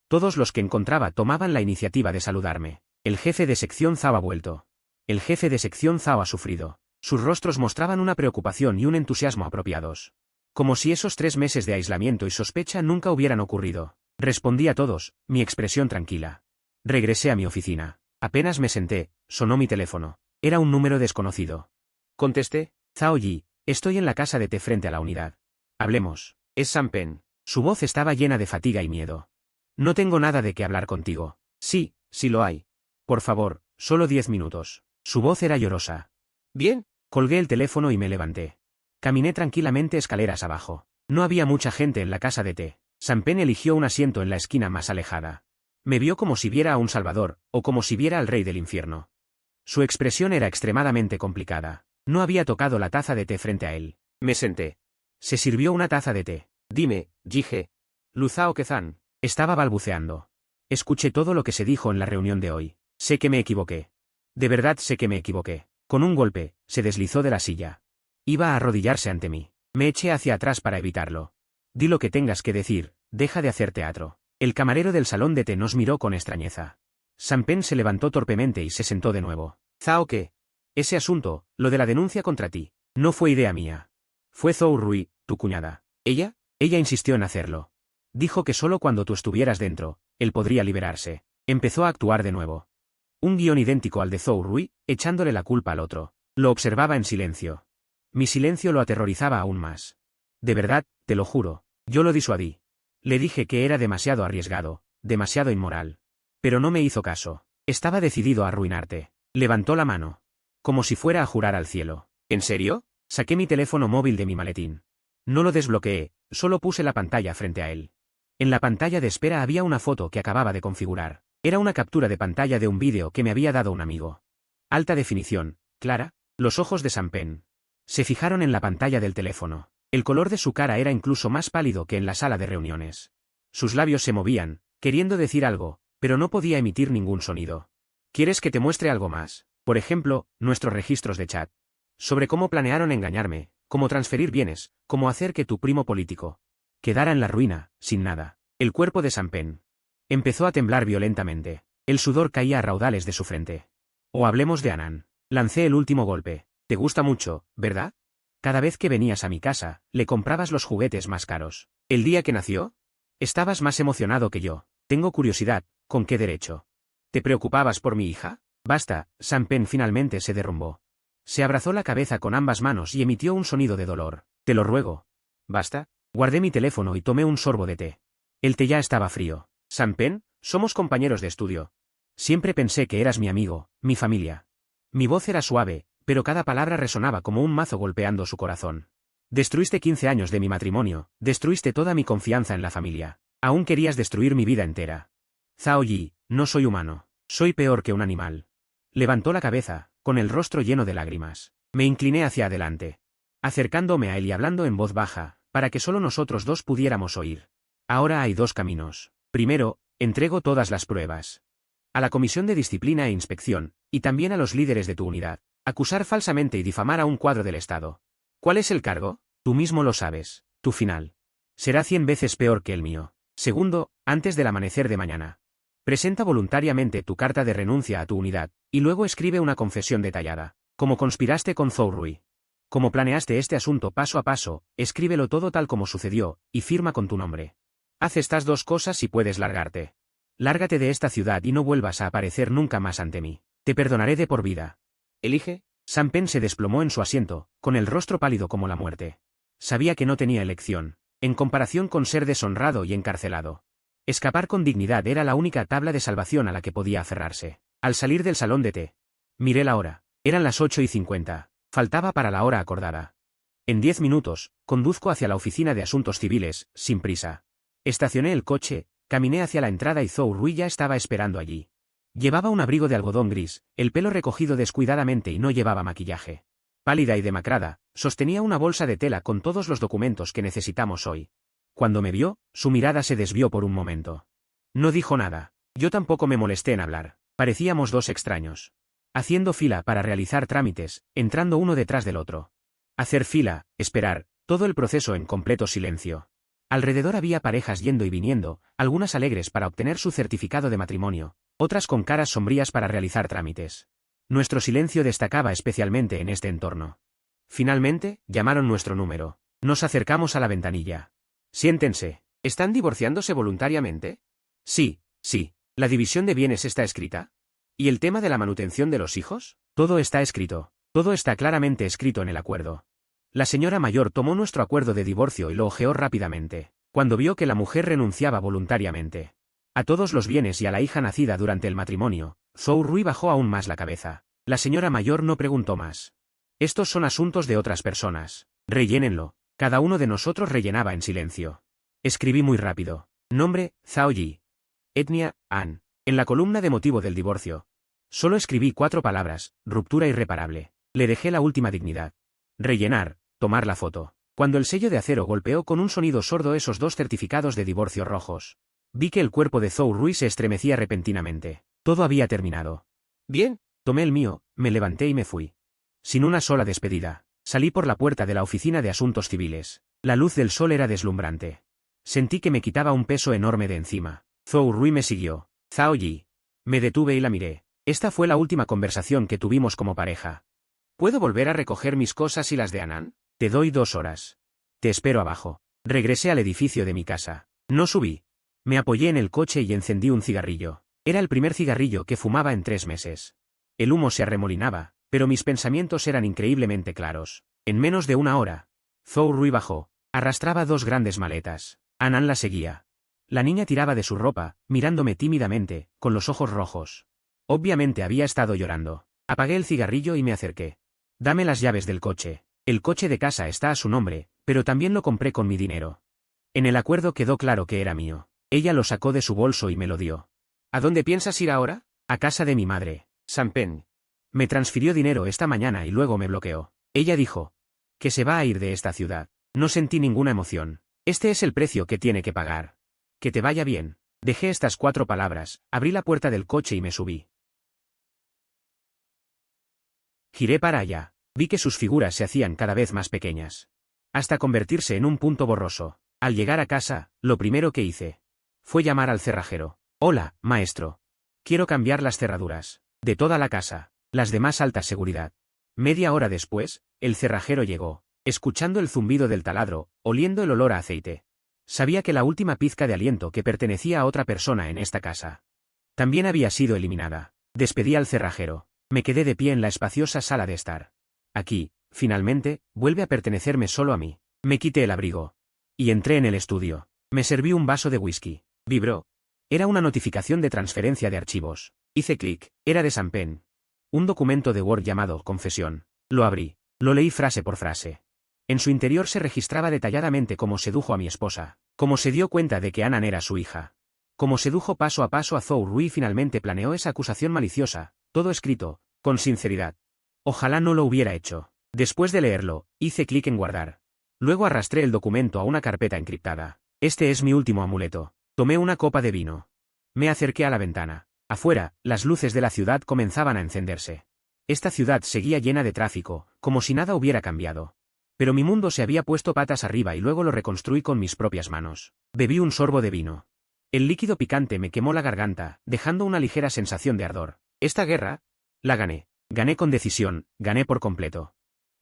Todos los que encontraba tomaban la iniciativa de saludarme. El jefe de sección Zhao ha vuelto. El jefe de sección Zhao ha sufrido. Sus rostros mostraban una preocupación y un entusiasmo apropiados. Como si esos 3 meses de aislamiento y sospecha nunca hubieran ocurrido. Respondí a todos, mi expresión tranquila. Regresé a mi oficina. Apenas me senté, sonó mi teléfono. Era un número desconocido. Contesté. Zhao Yi, estoy en la casa de té frente a la unidad. Hablemos. Es Sam Penn. Su voz estaba llena de fatiga y miedo. No tengo nada de qué hablar contigo. Sí, sí lo hay. Por favor, solo 10 minutos. Su voz era llorosa. Bien. Colgué el teléfono y me levanté. Caminé tranquilamente escaleras abajo. No había mucha gente en la casa de té. Sam Penn eligió un asiento en la esquina más alejada. Me vio como si viera a un salvador, o como si viera al rey del infierno. Su expresión era extremadamente complicada. No había tocado la taza de té frente a él. Me senté. Se sirvió una taza de té. Dime, dije. Luzao Kezan. Estaba balbuceando. Escuché todo lo que se dijo en la reunión de hoy. Sé que me equivoqué. De verdad sé que me equivoqué. Con un golpe, se deslizó de la silla. Iba a arrodillarse ante mí. Me eché hacia atrás para evitarlo. Di lo que tengas que decir, deja de hacer teatro. El camarero del salón de té nos miró con extrañeza. Sam Penn se levantó torpemente y se sentó de nuevo. Zhao, ¿qué? Ese asunto, lo de la denuncia contra ti, no fue idea mía. Fue Zhou Rui, tu cuñada. ¿Ella? Ella insistió en hacerlo. Dijo que solo cuando tú estuvieras dentro, él podría liberarse. Empezó a actuar de nuevo. Un guión idéntico al de Zhou Rui, echándole la culpa al otro. Lo observaba en silencio. Mi silencio lo aterrorizaba aún más. De verdad, te lo juro, yo lo disuadí. Le dije que era demasiado arriesgado, demasiado inmoral. Pero no me hizo caso. Estaba decidido a arruinarte. Levantó la mano. Como si fuera a jurar al cielo. ¿En serio? Saqué mi teléfono móvil de mi maletín. No lo desbloqueé, solo puse la pantalla frente a él. En la pantalla de espera había una foto que acababa de configurar. Era una captura de pantalla de un vídeo que me había dado un amigo. Alta definición, clara, los ojos de Sam Penn. Se fijaron en la pantalla del teléfono. El color de su cara era incluso más pálido que en la sala de reuniones. Sus labios se movían, queriendo decir algo, pero no podía emitir ningún sonido. ¿Quieres que te muestre algo más? Por ejemplo, nuestros registros de chat. Sobre cómo planearon engañarme, cómo transferir bienes, cómo hacer que tu primo político quedara en la ruina, sin nada. El cuerpo de Sam Penn empezó a temblar violentamente. El sudor caía a raudales de su frente. O hablemos de Anan. Lancé el último golpe. Te gusta mucho, ¿verdad? Cada vez que venías a mi casa, le comprabas los juguetes más caros. ¿El día que nació? Estabas más emocionado que yo. Tengo curiosidad, ¿con qué derecho? ¿Te preocupabas por mi hija? Basta, Sam Penn finalmente se derrumbó. Se abrazó la cabeza con ambas manos y emitió un sonido de dolor. Te lo ruego. ¿Basta? Guardé mi teléfono y tomé un sorbo de té. El té ya estaba frío. Sam Penn, somos compañeros de estudio. Siempre pensé que eras mi amigo, mi familia. Mi voz era suave, pero cada palabra resonaba como un mazo golpeando su corazón. Destruiste 15 años de mi matrimonio, destruiste toda mi confianza en la familia. Aún querías destruir mi vida entera. Zhao Yi, no soy humano. Soy peor que un animal. Levantó la cabeza, con el rostro lleno de lágrimas. Me incliné hacia adelante, acercándome a él y hablando en voz baja, para que solo nosotros dos pudiéramos oír. Ahora hay 2 caminos. Primero, entrego todas las pruebas. A la Comisión de Disciplina e Inspección, y también a los líderes de tu unidad. Acusar falsamente y difamar a un cuadro del Estado. ¿Cuál es el cargo? Tú mismo lo sabes. Tu final será 100 veces peor que el mío. Segundo, antes del amanecer de mañana. Presenta voluntariamente tu carta de renuncia a tu unidad, Y luego escribe una confesión detallada. Como conspiraste con Zhou Rui. Como planeaste este asunto paso a paso, escríbelo todo tal como sucedió, y firma con tu nombre. Haz estas 2 cosas y puedes largarte. Lárgate de esta ciudad y no vuelvas a aparecer nunca más ante mí. Te perdonaré de por vida. Elige. Sam Pen se desplomó en su asiento, con el rostro pálido como la muerte. Sabía que no tenía elección, en comparación con ser deshonrado y encarcelado. Escapar con dignidad era la única tabla de salvación a la que podía aferrarse. Al salir del salón de té, miré la hora. Eran las 8:50. Faltaba para la hora acordada. En 10 minutos, conduzco hacia la oficina de asuntos civiles, sin prisa. Estacioné el coche, caminé hacia la entrada y Zhou Rui ya estaba esperando allí. Llevaba un abrigo de algodón gris, el pelo recogido descuidadamente y no llevaba maquillaje. Pálida y demacrada, sostenía una bolsa de tela con todos los documentos que necesitamos hoy. Cuando me vio, su mirada se desvió por un momento. No dijo nada. Yo tampoco me molesté en hablar. Parecíamos 2 extraños. Haciendo fila para realizar trámites, entrando uno detrás del otro. Hacer fila, esperar, todo el proceso en completo silencio. Alrededor había parejas yendo y viniendo, algunas alegres para obtener su certificado de matrimonio, otras con caras sombrías para realizar trámites. Nuestro silencio destacaba especialmente en este entorno. Finalmente, llamaron nuestro número. Nos acercamos a la ventanilla. Siéntense. ¿Están divorciándose voluntariamente? Sí, sí. ¿La división de bienes está escrita? ¿Y el tema de la manutención de los hijos? Todo está escrito. Todo está claramente escrito en el acuerdo. La señora mayor tomó nuestro acuerdo de divorcio y lo hojeó rápidamente, cuando vio que la mujer renunciaba voluntariamente a todos los bienes y a la hija nacida durante el matrimonio. Zhou Rui bajó aún más la cabeza. La señora mayor no preguntó más. Estos son asuntos de otras personas. Rellénenlo. Cada uno de nosotros rellenaba en silencio. Escribí muy rápido. Nombre, Zhao Yi. Etnia, Han. En la columna de motivo del divorcio. Solo escribí 4 palabras, ruptura irreparable. Le dejé la última dignidad. Rellenar, tomar la foto. Cuando el sello de acero golpeó con un sonido sordo esos 2 certificados de divorcio rojos, vi que el cuerpo de Zhou Rui se estremecía repentinamente. Todo había terminado. Bien. Tomé el mío, me levanté y me fui. Sin una sola despedida. Salí por la puerta de la oficina de asuntos civiles. La luz del sol era deslumbrante. Sentí que me quitaba un peso enorme de encima. Zhou Rui me siguió. Zhao Yi. Me detuve y la miré. Esta fue la última conversación que tuvimos como pareja. ¿Puedo volver a recoger mis cosas y las de Anan? Te doy 2 horas. Te espero abajo. Regresé al edificio de mi casa. No subí. Me apoyé en el coche y encendí un cigarrillo. Era el primer cigarrillo que fumaba en 3 meses. El humo se arremolinaba, pero mis pensamientos eran increíblemente claros. En menos de 1 hora. Zhou Rui bajó. Arrastraba 2 grandes maletas. Anan la seguía. La niña tiraba de su ropa, mirándome tímidamente, con los ojos rojos. Obviamente había estado llorando. Apagué el cigarrillo y me acerqué. Dame las llaves del coche. El coche de casa está a su nombre, pero también lo compré con mi dinero. En el acuerdo quedó claro que era mío. Ella lo sacó de su bolso y me lo dio. ¿A dónde piensas ir ahora? A casa de mi madre. Sam Pen. Me transfirió dinero esta mañana y luego me bloqueó. Ella dijo que se va a ir de esta ciudad. No sentí ninguna emoción. Este es el precio que tiene que pagar. Que te vaya bien. Dejé estas 4 palabras, abrí la puerta del coche y me subí. Giré para allá. Vi que sus figuras se hacían cada vez más pequeñas, hasta convertirse en un punto borroso. Al llegar a casa, lo primero que hice fue llamar al cerrajero. Hola, maestro. Quiero cambiar las cerraduras de toda la casa, las de más alta seguridad. Media hora después, el cerrajero llegó, escuchando el zumbido del taladro, oliendo el olor a aceite. Sabía que la última pizca de aliento que pertenecía a otra persona en esta casa también había sido eliminada. Despedí al cerrajero. Me quedé de pie en la espaciosa sala de estar. Aquí, finalmente, vuelve a pertenecerme solo a mí. Me quité el abrigo. Y entré en el estudio. Me serví un vaso de whisky. Vibró. Era una notificación de transferencia de archivos. Hice clic. Era de Sam Pen. Un documento de Word llamado Confesión. Lo abrí. Lo leí frase por frase. En su interior se registraba detalladamente cómo sedujo a mi esposa, cómo se dio cuenta de que Anan era su hija, cómo sedujo paso a paso a Zhou Rui y finalmente planeó esa acusación maliciosa, todo escrito, con sinceridad. Ojalá no lo hubiera hecho. Después de leerlo, hice clic en guardar. Luego arrastré el documento a una carpeta encriptada. Este es mi último amuleto. Tomé una copa de vino. Me acerqué a la ventana. Afuera, las luces de la ciudad comenzaban a encenderse. Esta ciudad seguía llena de tráfico, como si nada hubiera cambiado. Pero mi mundo se había puesto patas arriba y luego lo reconstruí con mis propias manos. Bebí un sorbo de vino. El líquido picante me quemó la garganta, dejando una ligera sensación de ardor. Esta guerra La gané. Gané con decisión, gané por completo.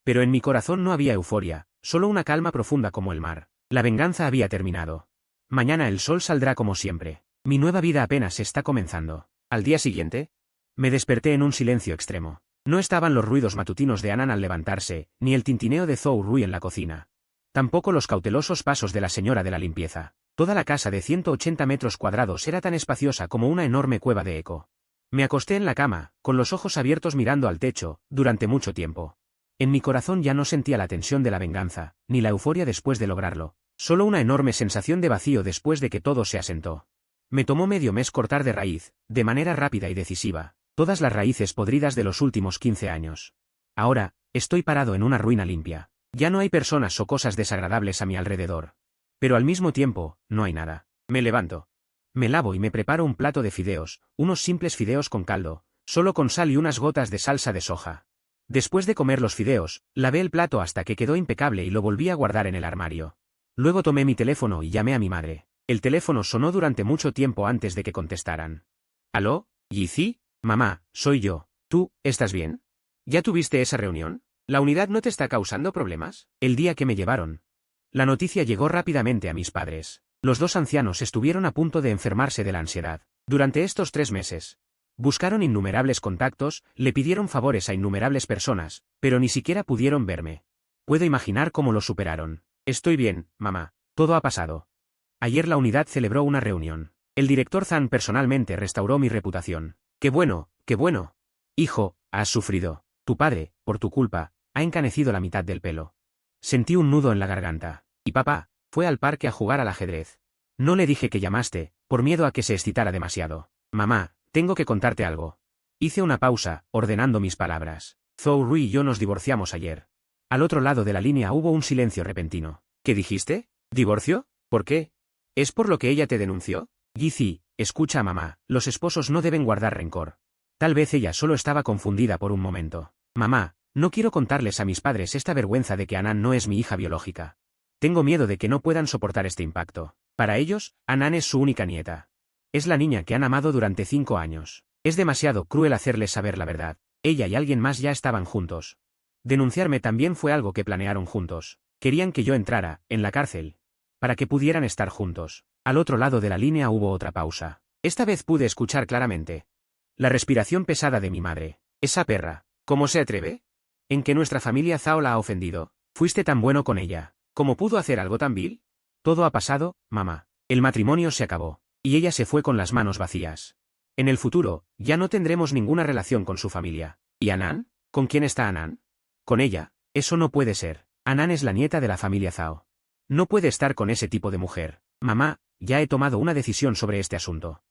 Pero en mi corazón no había euforia, solo una calma profunda como el mar. La venganza había terminado. Mañana el sol saldrá como siempre. Mi nueva vida apenas está comenzando. Al día siguiente, me desperté en un silencio extremo. No estaban los ruidos matutinos de Anan al levantarse, ni el tintineo de Zhou Rui en la cocina. Tampoco los cautelosos pasos de la señora de la limpieza. Toda la casa de 180 metros cuadrados era tan espaciosa como una enorme cueva de eco. Me acosté en la cama, con los ojos abiertos mirando al techo, durante mucho tiempo. En mi corazón ya no sentía la tensión de la venganza, ni la euforia después de lograrlo, solo una enorme sensación de vacío después de que todo se asentó. Me tomó medio mes cortar de raíz, de manera rápida y decisiva, todas las raíces podridas de los últimos 15 años. Ahora, estoy parado en una ruina limpia. Ya no hay personas o cosas desagradables a mi alrededor. Pero al mismo tiempo, no hay nada. Me levanto. Me lavo y me preparo un plato de fideos, unos simples fideos con caldo, solo con sal y unas gotas de salsa de soja. Después de comer los fideos, lavé el plato hasta que quedó impecable y lo volví a guardar en el armario. Luego tomé mi teléfono y llamé a mi madre. El teléfono sonó durante mucho tiempo antes de que contestaran. ¿Aló? ¿Yizi? Mamá, soy yo. ¿Tú, estás bien? ¿Ya tuviste esa reunión? ¿La unidad no te está causando problemas? El día que me llevaron. La noticia llegó rápidamente a mis padres. Los dos ancianos estuvieron a punto de enfermarse de la ansiedad. Durante estos 3 meses. Buscaron innumerables contactos, le pidieron favores a innumerables personas, pero ni siquiera pudieron verme. Puedo imaginar cómo lo superaron. Estoy bien, mamá. Todo ha pasado. Ayer la unidad celebró una reunión. El director Zhang personalmente restauró mi reputación. ¡Qué bueno, qué bueno! Hijo, has sufrido. Tu padre, por tu culpa, ha encanecido la mitad del pelo. Sentí un nudo en la garganta. Y papá, fue al parque a jugar al ajedrez. No le dije que llamaste, por miedo a que se excitara demasiado. Mamá, tengo que contarte algo. Hice una pausa, ordenando mis palabras. Zhou Rui y yo nos divorciamos ayer. Al otro lado de la línea hubo un silencio repentino. ¿Qué dijiste? ¿Divorcio? ¿Por qué? ¿Es por lo que ella te denunció? Yizi, escucha a mamá, los esposos no deben guardar rencor. Tal vez ella solo estaba confundida por un momento. Mamá, no quiero contarles a mis padres esta vergüenza de que Anan no es mi hija biológica. Tengo miedo de que no puedan soportar este impacto. Para ellos, Anan es su única nieta. Es la niña que han amado durante 5 años. Es demasiado cruel hacerles saber la verdad. Ella y alguien más ya estaban juntos. Denunciarme también fue algo que planearon juntos. Querían que yo entrara, en la cárcel, para que pudieran estar juntos. Al otro lado de la línea hubo otra pausa. Esta vez pude escuchar claramente la respiración pesada de mi madre. Esa perra, ¿cómo se atreve? ¿En que nuestra familia Zhao la ha ofendido? ¿Fuiste tan bueno con ella? ¿Cómo pudo hacer algo tan vil? Todo ha pasado, mamá. El matrimonio se acabó. Y ella se fue con las manos vacías. En el futuro, ya no tendremos ninguna relación con su familia. ¿Y Anan? ¿Con quién está Anan? Con ella. Eso no puede ser. Anan es la nieta de la familia Zhao. No puede estar con ese tipo de mujer. Mamá, ya he tomado una decisión sobre este asunto.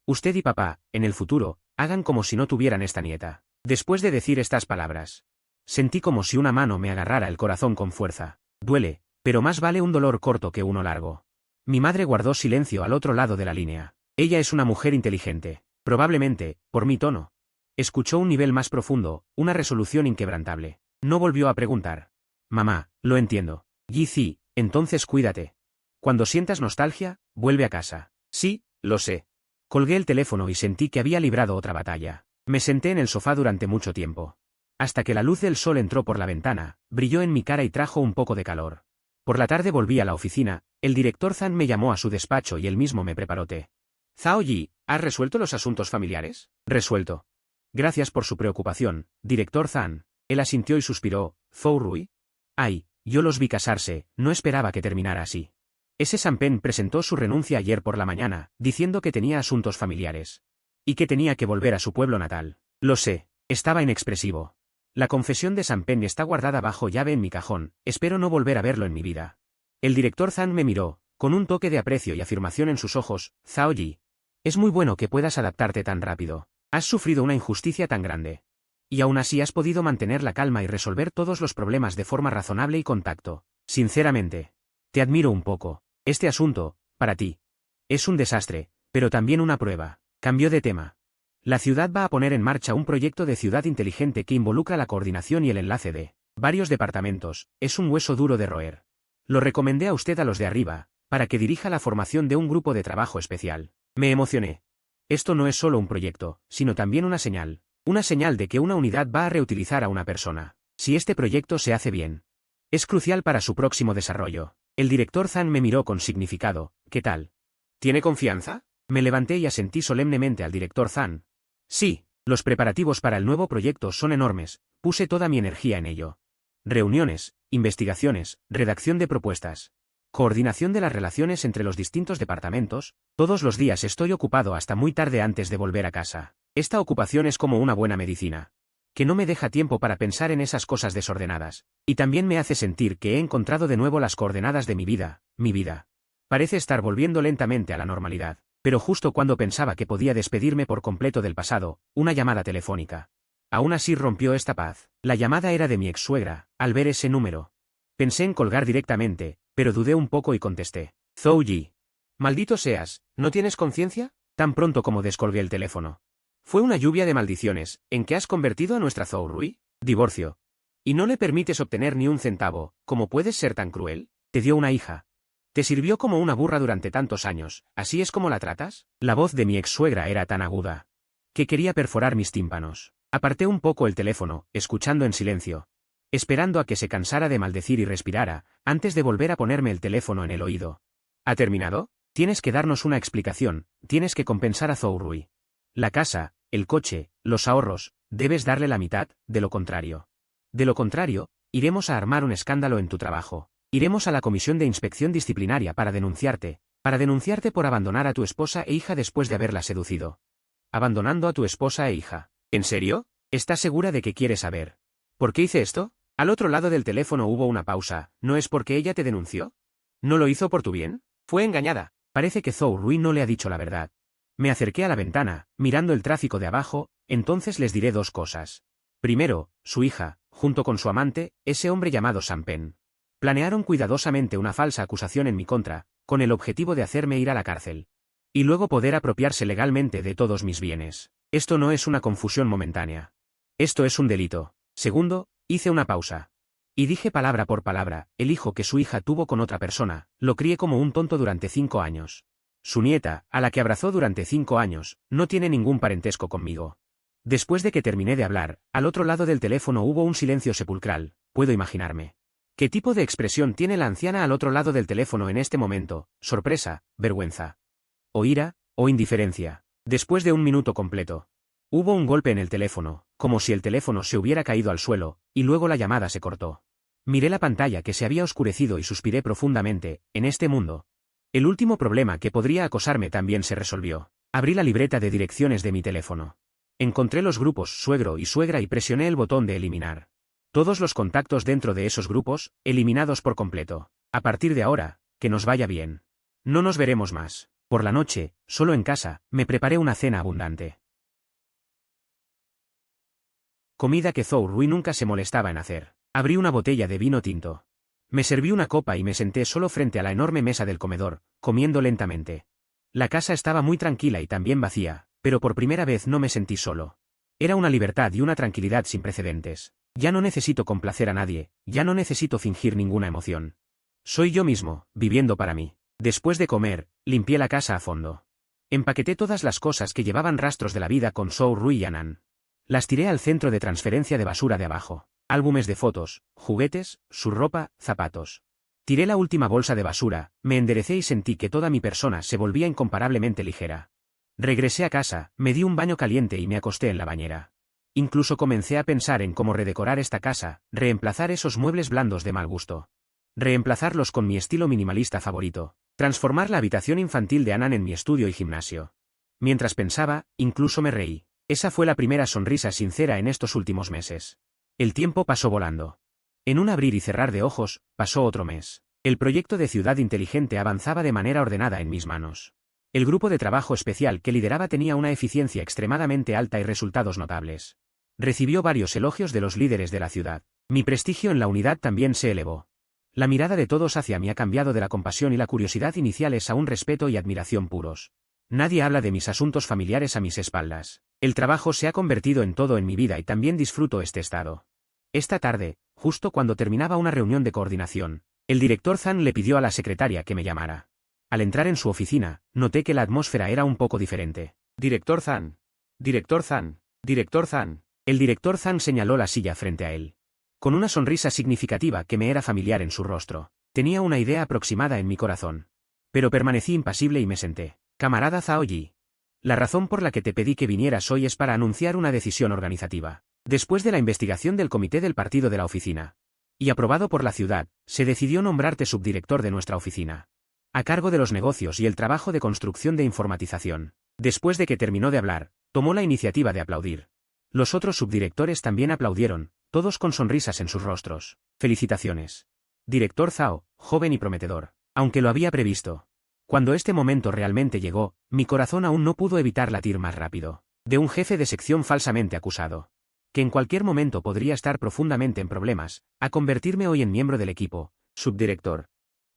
Usted y papá, en el futuro, hagan como si no tuvieran esta nieta. Después de decir estas palabras, sentí como si una mano me agarrara el corazón con fuerza. Duele, pero más vale un dolor corto que uno largo. Mi madre guardó silencio al otro lado de la línea. Ella es una mujer inteligente. Probablemente, por mi tono. Escuchó un nivel más profundo, una resolución inquebrantable. No volvió a preguntar. Mamá, lo entiendo. Yizi, entonces cuídate. Cuando sientas nostalgia, vuelve a casa. Sí, lo sé. Colgué el teléfono y sentí que había librado otra batalla. Me senté en el sofá durante mucho tiempo. Hasta que la luz del sol entró por la ventana, brilló en mi cara y trajo un poco de calor. Por la tarde volví a la oficina, el director Zhang me llamó a su despacho y él mismo me preparó té. Zhao Yi, ¿has resuelto los asuntos familiares? Resuelto. Gracias por su preocupación, director Zhang. Él asintió y suspiró. ¿Zhou Rui? Ay, yo los vi casarse, no esperaba que terminara así. Ese Sampen presentó su renuncia ayer por la mañana, diciendo que tenía asuntos familiares. Y que tenía que volver a su pueblo natal. Lo sé, estaba inexpresivo. La confesión de Sampen está guardada bajo llave en mi cajón, espero no volver a verlo en mi vida. El director Zhang me miró, con un toque de aprecio y afirmación en sus ojos. Zhao Yi. Es muy bueno que puedas adaptarte tan rápido. Has sufrido una injusticia tan grande. Y aún así has podido mantener la calma y resolver todos los problemas de forma razonable y con tacto. Sinceramente. Te admiro un poco. Este asunto, para ti, es un desastre, pero también una prueba. Cambió de tema. La ciudad va a poner en marcha un proyecto de ciudad inteligente que involucra la coordinación y el enlace de varios departamentos. Es un hueso duro de roer. Lo recomendé a usted a los de arriba, para que dirija la formación de un grupo de trabajo especial. Me emocioné. Esto no es solo un proyecto, sino también una señal Una señal de que una unidad va a reutilizar a una persona. Si este proyecto se hace bien, es crucial para su próximo desarrollo. El director Zhang me miró con significado. ¿Qué tal? ¿Tiene confianza? Me levanté y asentí solemnemente al director Zhang. Sí, los preparativos para el nuevo proyecto son enormes, puse toda mi energía en ello. Reuniones, investigaciones, redacción de propuestas, coordinación de las relaciones entre los distintos departamentos, todos los días estoy ocupado hasta muy tarde antes de volver a casa. Esta ocupación es como una buena medicina, que no me deja tiempo para pensar en esas cosas desordenadas, y también me hace sentir que he encontrado de nuevo las coordenadas de mi vida. Parece estar volviendo lentamente a la normalidad, pero justo cuando pensaba que podía despedirme por completo del pasado, una llamada telefónica. Aún así rompió esta paz. La llamada era de mi ex-suegra. Al ver ese número, pensé en colgar directamente, pero dudé un poco y contesté. Zhou Yi. Maldito seas, ¿no tienes conciencia? Tan pronto como descolgué el teléfono. Fue una lluvia de maldiciones. ¿En qué has convertido a nuestra Zhou Rui? Divorcio. ¿Y no le permites obtener ni un centavo? ¿Cómo puedes ser tan cruel? Te dio una hija. Te sirvió como una burra durante tantos años. ¿Así es como la tratas? La voz de mi ex-suegra era tan aguda que quería perforar mis tímpanos. Aparté un poco el teléfono, escuchando en silencio, esperando a que se cansara de maldecir y respirara, antes de volver a ponerme el teléfono en el oído. ¿Ha terminado? Tienes que darnos una explicación, tienes que compensar a Zhou Rui. La casa, el coche, los ahorros, debes darle la mitad, de lo contrario. De lo contrario, iremos a armar un escándalo en tu trabajo. Iremos a la comisión de inspección disciplinaria para denunciarte por abandonar a tu esposa e hija después de haberla seducido. Abandonando a tu esposa e hija. ¿En serio? ¿Estás segura de que quieres saber por qué hice esto? Al otro lado del teléfono hubo una pausa. ¿No es porque ella te denunció? ¿No lo hizo por tu bien? Fue engañada. Parece que Zhou Rui no le ha dicho la verdad. Me acerqué a la ventana, mirando el tráfico de abajo, entonces les diré dos cosas. Primero, su hija, junto con su amante, ese hombre llamado Sam Pen, planearon cuidadosamente una falsa acusación en mi contra, con el objetivo de hacerme ir a la cárcel. Y luego poder apropiarse legalmente de todos mis bienes. Esto no es una confusión momentánea. Esto es un delito. Segundo, hice una pausa. Y dije palabra por palabra, el hijo que su hija tuvo con otra persona, lo crié como un tonto durante 5 años. Su nieta, a la que abrazó durante 5 años, no tiene ningún parentesco conmigo. Después de que terminé de hablar, al otro lado del teléfono hubo un silencio sepulcral. Puedo imaginarme qué tipo de expresión tiene la anciana al otro lado del teléfono en este momento: sorpresa, vergüenza, o ira, o indiferencia. Después de un minuto completo, hubo un golpe en el teléfono, como si el teléfono se hubiera caído al suelo, y luego la llamada se cortó. Miré la pantalla que se había oscurecido y suspiré profundamente. En este mundo, el último problema que podría acosarme también se resolvió. Abrí la libreta de direcciones de mi teléfono. Encontré los grupos suegro y suegra y presioné el botón de eliminar. Todos los contactos dentro de esos grupos, eliminados por completo. A partir de ahora, que nos vaya bien. No nos veremos más. Por la noche, solo en casa, me preparé una cena abundante. Comida que Zhou Rui nunca se molestaba en hacer. Abrí una botella de vino tinto. Me serví una copa y me senté solo frente a la enorme mesa del comedor, comiendo lentamente. La casa estaba muy tranquila y también vacía, pero por primera vez no me sentí solo. Era una libertad y una tranquilidad sin precedentes. Ya no necesito complacer a nadie, ya no necesito fingir ninguna emoción. Soy yo mismo, viviendo para mí. Después de comer, limpié la casa a fondo. Empaqueté todas las cosas que llevaban rastros de la vida con Zhou Rui y Anan. Las tiré al centro de transferencia de basura de abajo. Álbumes de fotos, juguetes, su ropa, zapatos. Tiré la última bolsa de basura, me enderecé y sentí que toda mi persona se volvía incomparablemente ligera. Regresé a casa, me di un baño caliente y me acosté en la bañera. Incluso comencé a pensar en cómo redecorar esta casa, reemplazar esos muebles blandos de mal gusto. Reemplazarlos con mi estilo minimalista favorito. Transformar la habitación infantil de Anan en mi estudio y gimnasio. Mientras pensaba, incluso me reí. Esa fue la primera sonrisa sincera en estos últimos meses. El tiempo pasó volando. En un abrir y cerrar de ojos, pasó otro mes. El proyecto de ciudad inteligente avanzaba de manera ordenada en mis manos. El grupo de trabajo especial que lideraba tenía una eficiencia extremadamente alta y resultados notables. Recibió varios elogios de los líderes de la ciudad. Mi prestigio en la unidad también se elevó. La mirada de todos hacia mí ha cambiado de la compasión y la curiosidad iniciales a un respeto y admiración puros. Nadie habla de mis asuntos familiares a mis espaldas. El trabajo se ha convertido en todo en mi vida y también disfruto este estado. Esta tarde, justo cuando terminaba una reunión de coordinación, el director Zhang le pidió a la secretaria que me llamara. Al entrar en su oficina, noté que la atmósfera era un poco diferente. Director Zhang. Director Zhang. Director Zhang. El director Zhang señaló la silla frente a él. Con una sonrisa significativa que me era familiar en su rostro. Tenía una idea aproximada en mi corazón. Pero permanecí impasible y me senté. Camarada Zhao Yi. La razón por la que te pedí que vinieras hoy es para anunciar una decisión organizativa. Después de la investigación del comité del partido de la oficina, y aprobado por la ciudad, se decidió nombrarte subdirector de nuestra oficina, a cargo de los negocios y el trabajo de construcción de informatización. Después de que terminó de hablar, tomó la iniciativa de aplaudir. Los otros subdirectores también aplaudieron, todos con sonrisas en sus rostros. Felicitaciones. Director Zhao, joven y prometedor. Aunque lo había previsto. Cuando este momento realmente llegó, mi corazón aún no pudo evitar latir más rápido. De un jefe de sección falsamente acusado, que en cualquier momento podría estar profundamente en problemas, a convertirme hoy en miembro del equipo, subdirector.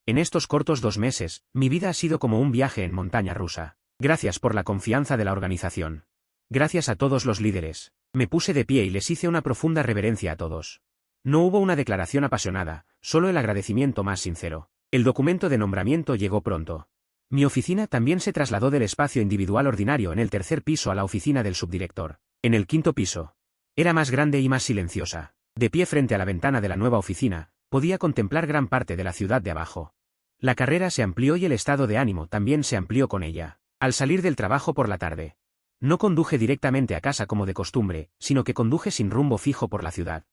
En estos cortos 2 meses, mi vida ha sido como un viaje en montaña rusa. Gracias por la confianza de la organización. Gracias a todos los líderes. Me puse de pie y les hice una profunda reverencia a todos. No hubo una declaración apasionada, solo el agradecimiento más sincero. El documento de nombramiento llegó pronto. Mi oficina también se trasladó del espacio individual ordinario en el 3er piso a la oficina del subdirector. En el 5.º piso. Era más grande y más silenciosa. De pie frente a la ventana de la nueva oficina, podía contemplar gran parte de la ciudad de abajo. La carrera se amplió y el estado de ánimo también se amplió con ella. Al salir del trabajo por la tarde, no conduje directamente a casa como de costumbre, sino que conduje sin rumbo fijo por la ciudad.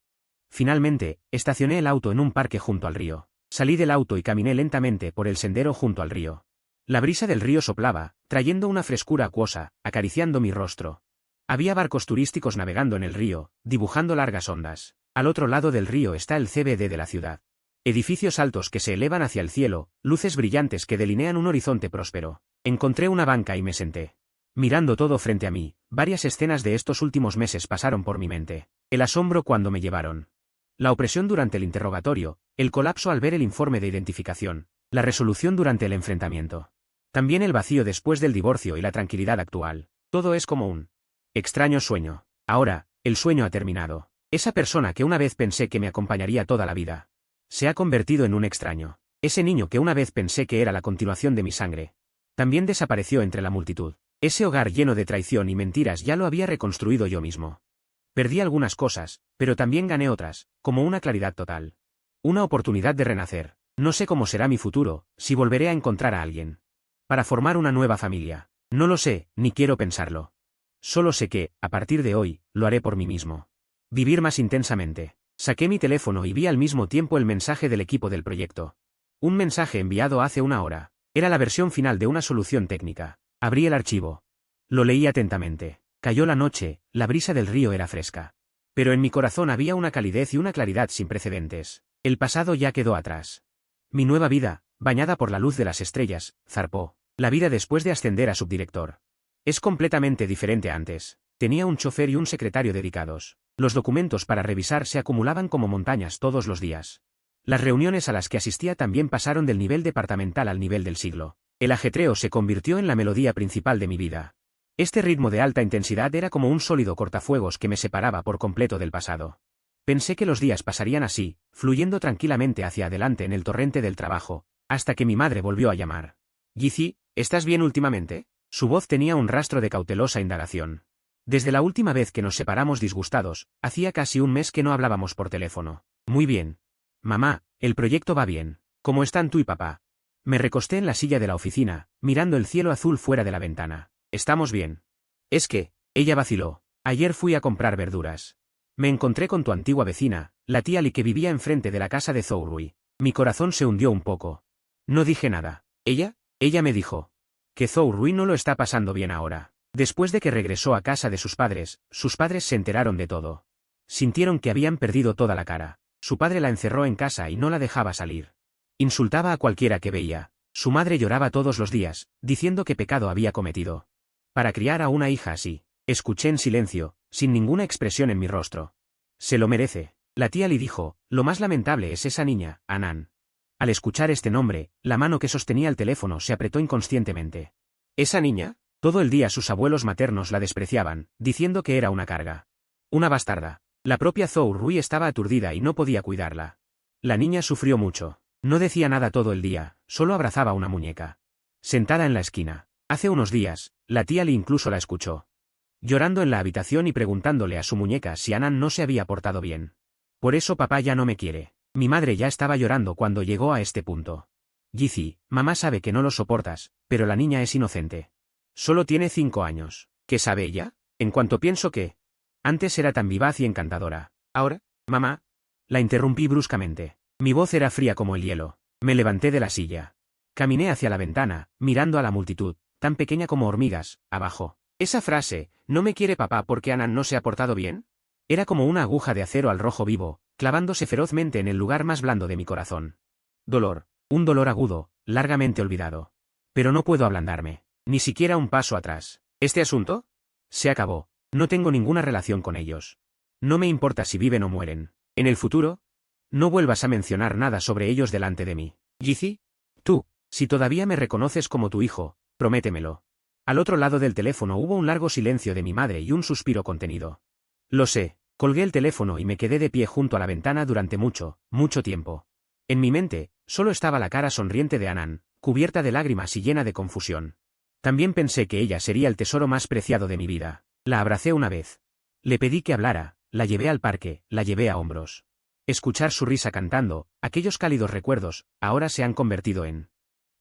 Finalmente, estacioné el auto en un parque junto al río. Salí del auto y caminé lentamente por el sendero junto al río. La brisa del río soplaba, trayendo una frescura acuosa, acariciando mi rostro. Había barcos turísticos navegando en el río, dibujando largas ondas. Al otro lado del río está el CBD de la ciudad. Edificios altos que se elevan hacia el cielo, luces brillantes que delinean un horizonte próspero. Encontré una banca y me senté. Mirando todo frente a mí, varias escenas de estos últimos meses pasaron por mi mente. El asombro cuando me llevaron. La opresión durante el interrogatorio, el colapso al ver el informe de identificación, la resolución durante el enfrentamiento. También el vacío después del divorcio y la tranquilidad actual. Todo es como un extraño sueño. Ahora, el sueño ha terminado. Esa persona que una vez pensé que me acompañaría toda la vida, se ha convertido en un extraño. Ese niño que una vez pensé que era la continuación de mi sangre, también desapareció entre la multitud. Ese hogar lleno de traición y mentiras ya lo había reconstruido yo mismo. Perdí algunas cosas, pero también gané otras, como una claridad total. Una oportunidad de renacer. No sé cómo será mi futuro, si volveré a encontrar a alguien. Para formar una nueva familia. No lo sé, ni quiero pensarlo. Solo sé que, a partir de hoy, lo haré por mí mismo. Vivir más intensamente. Saqué mi teléfono y vi al mismo tiempo el mensaje del equipo del proyecto. Un mensaje enviado hace una hora. Era la versión final de una solución técnica. Abrí el archivo. Lo leí atentamente. Cayó la noche, la brisa del río era fresca. Pero en mi corazón había una calidez y una claridad sin precedentes. El pasado ya quedó atrás. Mi nueva vida, bañada por la luz de las estrellas, zarpó. La vida después de ascender a subdirector. Es completamente diferente a antes. Tenía un chofer y un secretario dedicados. Los documentos para revisar se acumulaban como montañas todos los días. Las reuniones a las que asistía también pasaron del nivel departamental al nivel del siglo. El ajetreo se convirtió en la melodía principal de mi vida. Este ritmo de alta intensidad era como un sólido cortafuegos que me separaba por completo del pasado. Pensé que los días pasarían así, fluyendo tranquilamente hacia adelante en el torrente del trabajo, hasta que mi madre volvió a llamar. «Yizi, ¿estás bien últimamente?» Su voz tenía un rastro de cautelosa indagación. Desde la última vez que nos separamos disgustados, hacía casi un mes que no hablábamos por teléfono. «Muy bien. Mamá, el proyecto va bien. ¿Cómo están tú y papá?» Me recosté en la silla de la oficina, mirando el cielo azul fuera de la ventana. «Estamos bien. Es que», ella vaciló, «ayer fui a comprar verduras. Me encontré con tu antigua vecina, la tía Li que vivía enfrente de la casa de Zhou Rui. Mi corazón se hundió un poco. No dije nada. Ella me dijo que Zhou Rui no lo está pasando bien ahora. Después de que regresó a casa de sus padres se enteraron de todo. Sintieron que habían perdido toda la cara. Su padre la encerró en casa y no la dejaba salir. Insultaba a cualquiera que veía. Su madre lloraba todos los días, diciendo qué pecado había cometido. Para criar a una hija así. Escuché en silencio, sin ninguna expresión en mi rostro. Se lo merece. La tía Li dijo, lo más lamentable es esa niña, Anan. Al escuchar este nombre, la mano que sostenía el teléfono se apretó inconscientemente. ¿Esa niña? Todo el día sus abuelos maternos la despreciaban, diciendo que era una carga. Una bastarda. La propia Zhou Rui estaba aturdida y no podía cuidarla. La niña sufrió mucho. No decía nada todo el día, solo abrazaba una muñeca. Sentada en la esquina. Hace unos días, la tía Li incluso la escuchó. llorando en la habitación y preguntándole a su muñeca si Anand no se había portado bien. Por eso papá ya no me quiere. Mi madre ya estaba llorando cuando llegó a este punto. Gizzy, mamá sabe que no lo soportas, pero la niña es inocente. Solo tiene 5 años. ¿Qué sabe ella? En cuanto pienso que... Antes era tan vivaz y encantadora. Ahora, mamá... La interrumpí bruscamente. Mi voz era fría como el hielo. Me levanté de la silla. Caminé hacia la ventana, mirando a la multitud, tan pequeña como hormigas, abajo. Esa frase, ¿no me quiere papá porque Anand no se ha portado bien? Era como una aguja de acero al rojo vivo, clavándose ferozmente en el lugar más blando de mi corazón. Dolor, un dolor agudo, largamente olvidado. Pero no puedo ablandarme, ni siquiera un paso atrás. ¿Este asunto? Se acabó. No tengo ninguna relación con ellos. No me importa si viven o mueren. En el futuro, no vuelvas a mencionar nada sobre ellos delante de mí. Gizzy, tú, si todavía me reconoces como tu hijo, prométemelo. Al otro lado del teléfono hubo un largo silencio de mi madre y un suspiro contenido. Lo sé, colgué el teléfono y me quedé de pie junto a la ventana durante mucho, mucho tiempo. En mi mente, solo estaba la cara sonriente de Anand, cubierta de lágrimas y llena de confusión. También pensé que ella sería el tesoro más preciado de mi vida. La abracé una vez. Le pedí que hablara, la llevé al parque, la llevé a hombros. Escuchar su risa cantando, aquellos cálidos recuerdos, ahora se han convertido en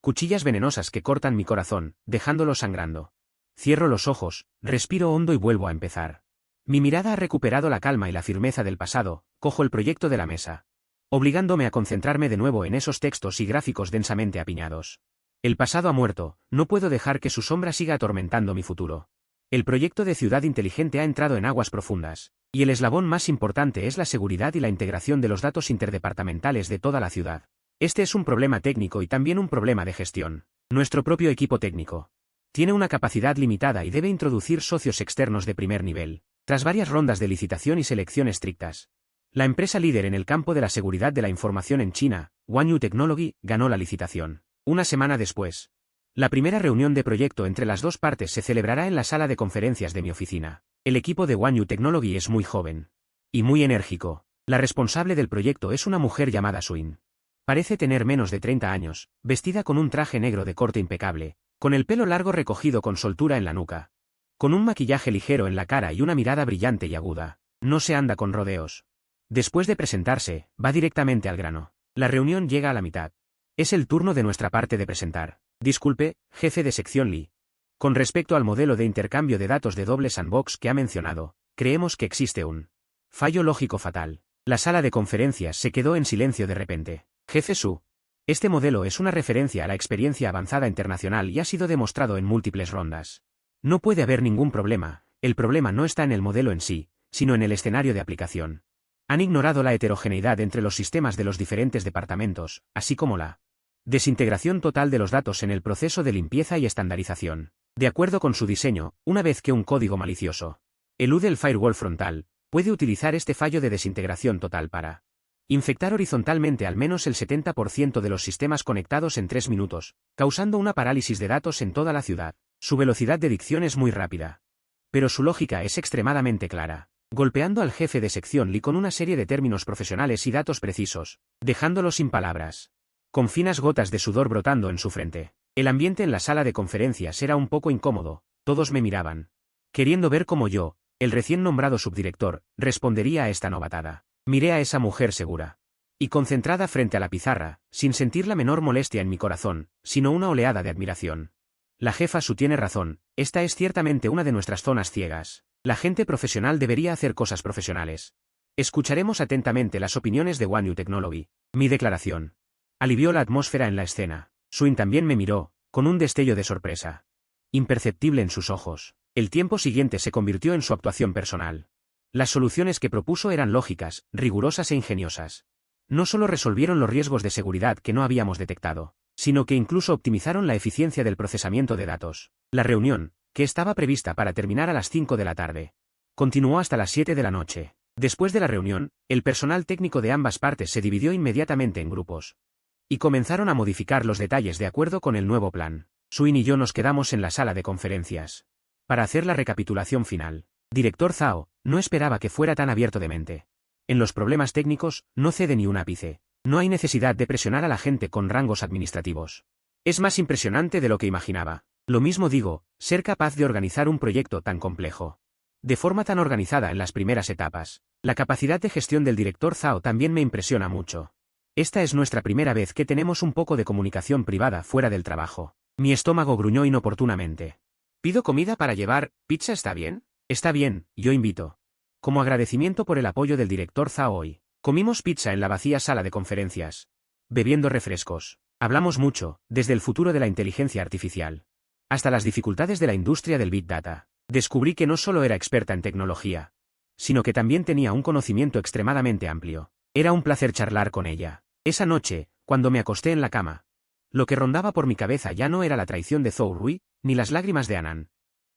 cuchillas venenosas que cortan mi corazón, dejándolo sangrando. Cierro los ojos, respiro hondo y vuelvo a empezar. Mi mirada ha recuperado la calma y la firmeza del pasado, cojo el proyecto de la mesa, obligándome a concentrarme de nuevo en esos textos y gráficos densamente apiñados. El pasado ha muerto, no puedo dejar que su sombra siga atormentando mi futuro. El proyecto de ciudad inteligente ha entrado en aguas profundas, y el eslabón más importante es la seguridad y la integración de los datos interdepartamentales de toda la ciudad. Este es un problema técnico y también un problema de gestión. Nuestro propio equipo técnico tiene una capacidad limitada y debe introducir socios externos de primer nivel, tras varias rondas de licitación y selección estrictas. La empresa líder en el campo de la seguridad de la información en China, Wanyu Technology, ganó la licitación. Una semana después, la primera reunión de proyecto entre las dos partes se celebrará en la sala de conferencias de mi oficina. El equipo de Wanyu Technology es muy joven y muy enérgico. La responsable del proyecto es una mujer llamada Suin. Parece tener menos de 30 años, vestida con un traje negro de corte impecable, con el pelo largo recogido con soltura en la nuca, con un maquillaje ligero en la cara y una mirada brillante y aguda. No se anda con rodeos. Después de presentarse, va directamente al grano. La reunión llega a la mitad. Es el turno de nuestra parte de presentar. Disculpe, jefe de sección Lee. Con respecto al modelo de intercambio de datos de doble sandbox que ha mencionado, creemos que existe un fallo lógico fatal. La sala de conferencias se quedó en silencio de repente. Jefe Su. Este modelo es una referencia a la experiencia avanzada internacional y ha sido demostrado en múltiples rondas. No puede haber ningún problema, el problema no está en el modelo en sí, sino en el escenario de aplicación. Han ignorado la heterogeneidad entre los sistemas de los diferentes departamentos, así como la desintegración total de los datos en el proceso de limpieza y estandarización. De acuerdo con su diseño, una vez que un código malicioso elude el firewall frontal, puede utilizar este fallo de desintegración total para infectar horizontalmente al menos el 70% de los sistemas conectados en 3 minutos, causando una parálisis de datos en toda la ciudad. Su velocidad de dicción es muy rápida. Pero su lógica es extremadamente clara, golpeando al jefe de sección Lee con una serie de términos profesionales y datos precisos, dejándolo sin palabras, con finas gotas de sudor brotando en su frente. El ambiente en la sala de conferencias era un poco incómodo, todos me miraban, queriendo ver cómo yo, el recién nombrado subdirector, respondería a esta novatada. Miré a esa mujer segura y concentrada frente a la pizarra, sin sentir la menor molestia en mi corazón, sino una oleada de admiración. La jefa Su tiene razón, esta es ciertamente una de nuestras zonas ciegas. La gente profesional debería hacer cosas profesionales. Escucharemos atentamente las opiniones de Wanyu Technology. Mi declaración alivió la atmósfera en la escena. Suin también me miró, con un destello de sorpresa imperceptible en sus ojos. El tiempo siguiente se convirtió en su actuación personal. Las soluciones que propuso eran lógicas, rigurosas e ingeniosas. No solo resolvieron los riesgos de seguridad que no habíamos detectado, sino que incluso optimizaron la eficiencia del procesamiento de datos. La reunión, que estaba prevista para terminar a las 5 de la tarde, continuó hasta las 7 de la noche. Después de la reunión, el personal técnico de ambas partes se dividió inmediatamente en grupos y comenzaron a modificar los detalles de acuerdo con el nuevo plan. Suin y yo nos quedamos en la sala de conferencias para hacer la recapitulación final. Director Zhao, no esperaba que fuera tan abierto de mente. En los problemas técnicos, no cede ni un ápice. No hay necesidad de presionar a la gente con rangos administrativos. Es más impresionante de lo que imaginaba. Lo mismo digo, ser capaz de organizar un proyecto tan complejo. de forma tan organizada en las primeras etapas. La capacidad de gestión del director Zhao también me impresiona mucho. Esta es nuestra primera vez que tenemos un poco de comunicación privada fuera del trabajo. Mi estómago gruñó inoportunamente. ¿Pido comida para llevar? ¿Pizza está bien? Está bien, yo invito. Como agradecimiento por el apoyo del director Zhao hoy, comimos pizza en la vacía sala de conferencias. Bebiendo refrescos. Hablamos mucho, desde el futuro de la inteligencia artificial hasta las dificultades de la industria del Big Data. Descubrí que no solo era experta en tecnología, sino que también tenía un conocimiento extremadamente amplio. Era un placer charlar con ella. Esa noche, cuando me acosté en la cama, lo que rondaba por mi cabeza ya no era la traición de Zhou Rui, ni las lágrimas de Anand,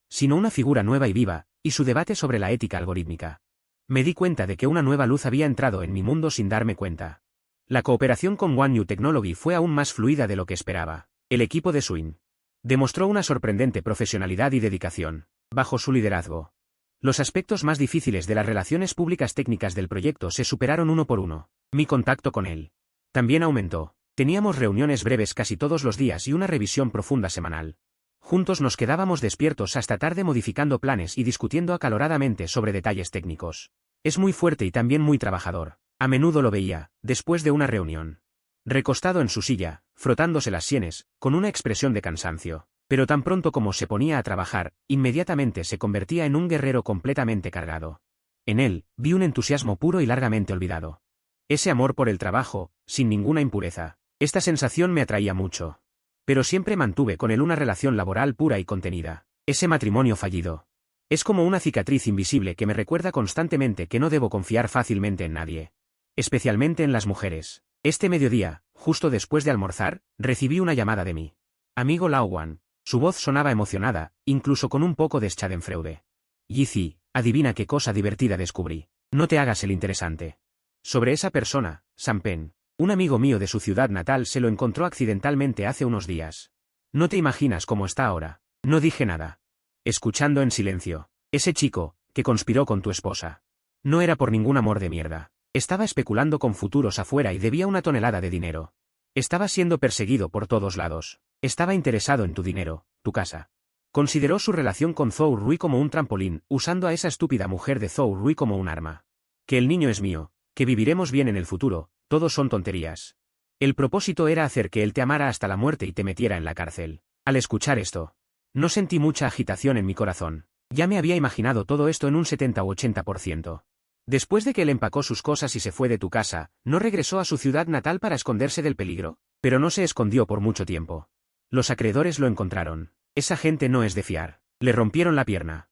sino una figura nueva y viva, y su debate sobre la ética algorítmica. Me di cuenta de que una nueva luz había entrado en mi mundo sin darme cuenta. La cooperación con One New Technology fue aún más fluida de lo que esperaba. El equipo de Swin demostró una sorprendente profesionalidad y dedicación, bajo su liderazgo. Los aspectos más difíciles de las relaciones públicas técnicas del proyecto se superaron uno por uno. Mi contacto con él también aumentó. Teníamos reuniones breves casi todos los días y una revisión profunda semanal. Juntos nos quedábamos despiertos hasta tarde modificando planes y discutiendo acaloradamente sobre detalles técnicos. Es muy fuerte y también muy trabajador. A menudo lo veía, después de una reunión, recostado en su silla, frotándose las sienes, con una expresión de cansancio. Pero tan pronto como se ponía a trabajar, inmediatamente se convertía en un guerrero completamente cargado. En él, vi un entusiasmo puro y largamente olvidado. Ese amor por el trabajo, sin ninguna impureza. Esta sensación me atraía mucho. Pero siempre mantuve con él una relación laboral pura y contenida. Ese matrimonio fallido es como una cicatriz invisible que me recuerda constantemente que no debo confiar fácilmente en nadie. Especialmente en las mujeres. Este mediodía, justo después de almorzar, recibí una llamada de mi amigo Lao Wan. Su voz sonaba emocionada, incluso con un poco de schadenfreude. Yizi, adivina qué cosa divertida descubrí. No te hagas el interesante. Sobre esa persona, Sam Pen, un amigo mío de su ciudad natal se lo encontró accidentalmente hace unos días. No te imaginas cómo está ahora. No dije nada. Escuchando en silencio. Ese chico, que conspiró con tu esposa. No era por ningún amor de mierda. Estaba especulando con futuros afuera y debía una tonelada de dinero. Estaba siendo perseguido por todos lados. Estaba interesado en tu dinero, tu casa. Consideró su relación con Zhou Rui como un trampolín, usando a esa estúpida mujer de Zhou Rui como un arma. Que el niño es mío, que viviremos bien en el futuro, todos son tonterías. El propósito era hacer que él te amara hasta la muerte y te metiera en la cárcel. Al escuchar esto, no sentí mucha agitación en mi corazón. Ya me había imaginado todo esto en un 70 u 80%. Después de que él empacó sus cosas y se fue de tu casa, ¿no regresó a su ciudad natal para esconderse del peligro? Pero no se escondió por mucho tiempo. Los acreedores lo encontraron. Esa gente no es de fiar. Le rompieron la pierna.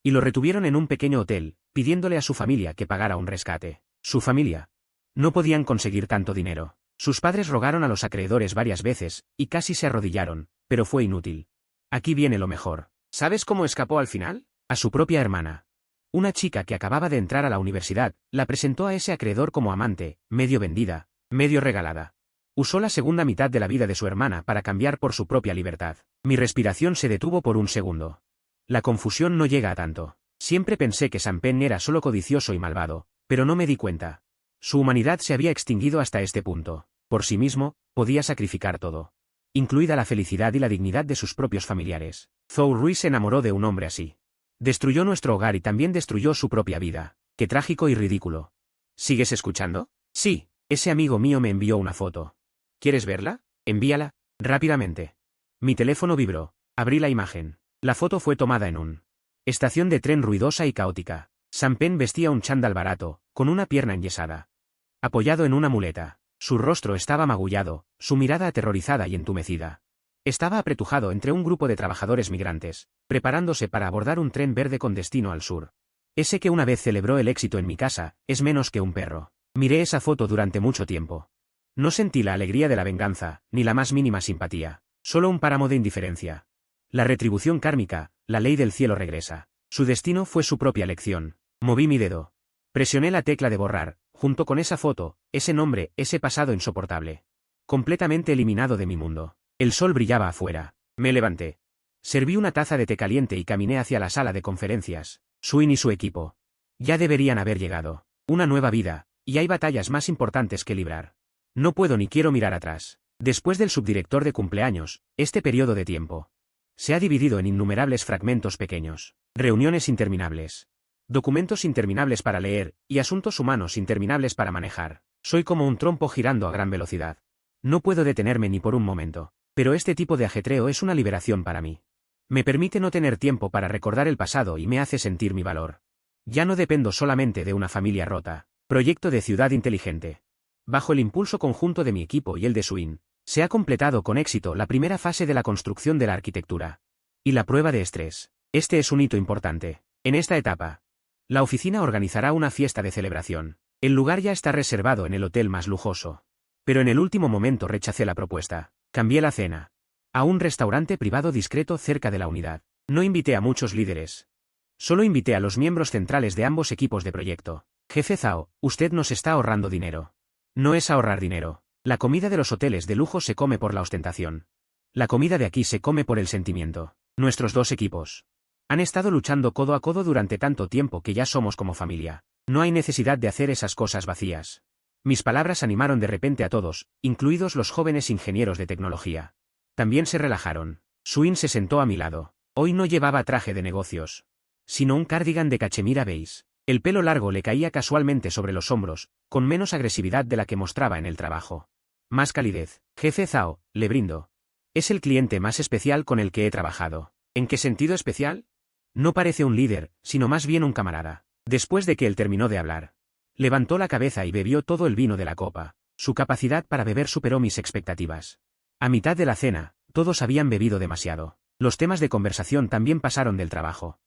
Y lo retuvieron en un pequeño hotel, pidiéndole a su familia que pagara un rescate. Su familia. No podían conseguir tanto dinero. Sus padres rogaron a los acreedores varias veces, y casi se arrodillaron, pero fue inútil. Aquí viene lo mejor. ¿Sabes cómo escapó al final? A su propia hermana. Una chica que acababa de entrar a la universidad, la presentó a ese acreedor como amante, medio vendida, medio regalada. Usó la segunda mitad de la vida de su hermana para cambiar por su propia libertad. Mi respiración se detuvo por un segundo. La confusión no llega a tanto. Siempre pensé que Sam Pen era solo codicioso y malvado, pero no me di cuenta. Su humanidad se había extinguido hasta este punto. Por sí mismo, podía sacrificar todo, incluida la felicidad y la dignidad de sus propios familiares. Zhou Rui se enamoró de un hombre así. Destruyó nuestro hogar y también destruyó su propia vida. Qué trágico y ridículo. ¿Sigues escuchando? Sí, ese amigo mío me envió una foto. ¿Quieres verla? Envíala, rápidamente. Mi teléfono vibró. Abrí la imagen. La foto fue tomada en un estación de tren ruidosa y caótica. Sam Pen vestía un chándal barato, con una pierna enyesada, apoyado en una muleta. Su rostro estaba magullado, su mirada aterrorizada y entumecida. Estaba apretujado entre un grupo de trabajadores migrantes, preparándose para abordar un tren verde con destino al sur. Ese que una vez celebró el éxito en mi casa, es menos que un perro. Miré esa foto durante mucho tiempo. No sentí la alegría de la venganza, ni la más mínima simpatía. Solo un páramo de indiferencia. La retribución kármica, la ley del cielo regresa. Su destino fue su propia elección. Moví mi dedo. Presioné la tecla de borrar, junto con esa foto, ese nombre, ese pasado insoportable. Completamente eliminado de mi mundo. El sol brillaba afuera. Me levanté. Serví una taza de té caliente y caminé hacia la sala de conferencias. Swin y su equipo ya deberían haber llegado. Una nueva vida, y hay batallas más importantes que librar. No puedo ni quiero mirar atrás. Después del subdirector de cumpleaños, este periodo de tiempo se ha dividido en innumerables fragmentos pequeños. Reuniones interminables. Documentos interminables para leer, y asuntos humanos interminables para manejar. Soy como un trompo girando a gran velocidad. No puedo detenerme ni por un momento. Pero este tipo de ajetreo es una liberación para mí. Me permite no tener tiempo para recordar el pasado y me hace sentir mi valor. Ya no dependo solamente de una familia rota. Proyecto de ciudad inteligente. Bajo el impulso conjunto de mi equipo y el de Swin, se ha completado con éxito la primera fase de la construcción de la arquitectura. Y la prueba de estrés. Este es un hito importante. En esta etapa, la oficina organizará una fiesta de celebración. El lugar ya está reservado en el hotel más lujoso. Pero en el último momento rechacé la propuesta. Cambié la cena a un restaurante privado discreto cerca de la unidad. No invité a muchos líderes. Solo invité a los miembros centrales de ambos equipos de proyecto. Jefe Zhao, usted nos está ahorrando dinero. No es ahorrar dinero. La comida de los hoteles de lujo se come por la ostentación. La comida de aquí se come por el sentimiento. Nuestros dos equipos han estado luchando codo a codo durante tanto tiempo que ya somos como familia. No hay necesidad de hacer esas cosas vacías. Mis palabras animaron de repente a todos, incluidos los jóvenes ingenieros de tecnología. También se relajaron. Swin se sentó a mi lado. Hoy no llevaba traje de negocios, sino un cardigan de cachemira beige. El pelo largo le caía casualmente sobre los hombros, con menos agresividad de la que mostraba en el trabajo. Más calidez. Jefe Zhao, le brindo. Es el cliente más especial con el que he trabajado. ¿En qué sentido especial? No parece un líder, sino más bien un camarada. Después de que él terminó de hablar, levantó la cabeza y bebió todo el vino de la copa. Su capacidad para beber superó mis expectativas. A mitad de la cena, todos habían bebido demasiado. Los temas de conversación también pasaron del trabajo.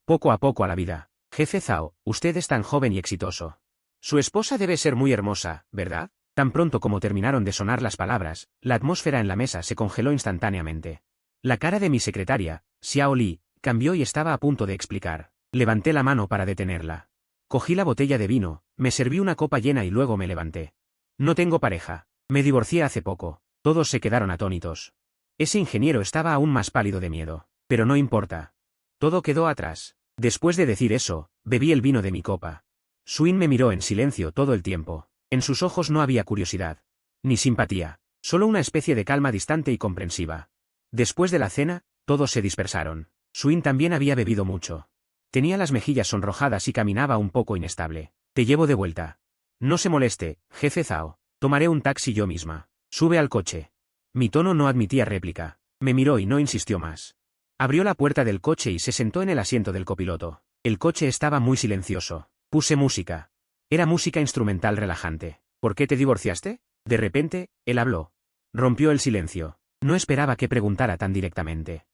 Poco a poco a la vida. Jefe Zhao, usted es tan joven y exitoso. Su esposa debe ser muy hermosa, ¿verdad? Tan pronto como terminaron de sonar las palabras, la atmósfera en la mesa se congeló instantáneamente. La cara de mi secretaria, Xiao Li, cambió y estaba a punto de explicar. Levanté la mano para detenerla. Cogí la botella de vino, me serví una copa llena y luego me levanté. No tengo pareja. Me divorcié hace poco. Todos se quedaron atónitos. Ese ingeniero estaba aún más pálido de miedo. Pero no importa. Todo quedó atrás. Después de decir eso, bebí el vino de mi copa. Swin me miró en silencio todo el tiempo. En sus ojos no había curiosidad, ni simpatía, solo una especie de calma distante y comprensiva. Después de la cena, todos se dispersaron. Swin también había bebido mucho. Tenía las mejillas sonrojadas y caminaba un poco inestable. Te llevo de vuelta. No se moleste, jefe Zhao. Tomaré un taxi yo misma. Sube al coche. Mi tono no admitía réplica. Me miró y no insistió más. Abrió la puerta del coche y se sentó en el asiento del copiloto. El coche estaba muy silencioso. Puse música. Era música instrumental relajante. ¿Por qué te divorciaste? De repente, él habló. Rompió el silencio. No esperaba que preguntara tan directamente.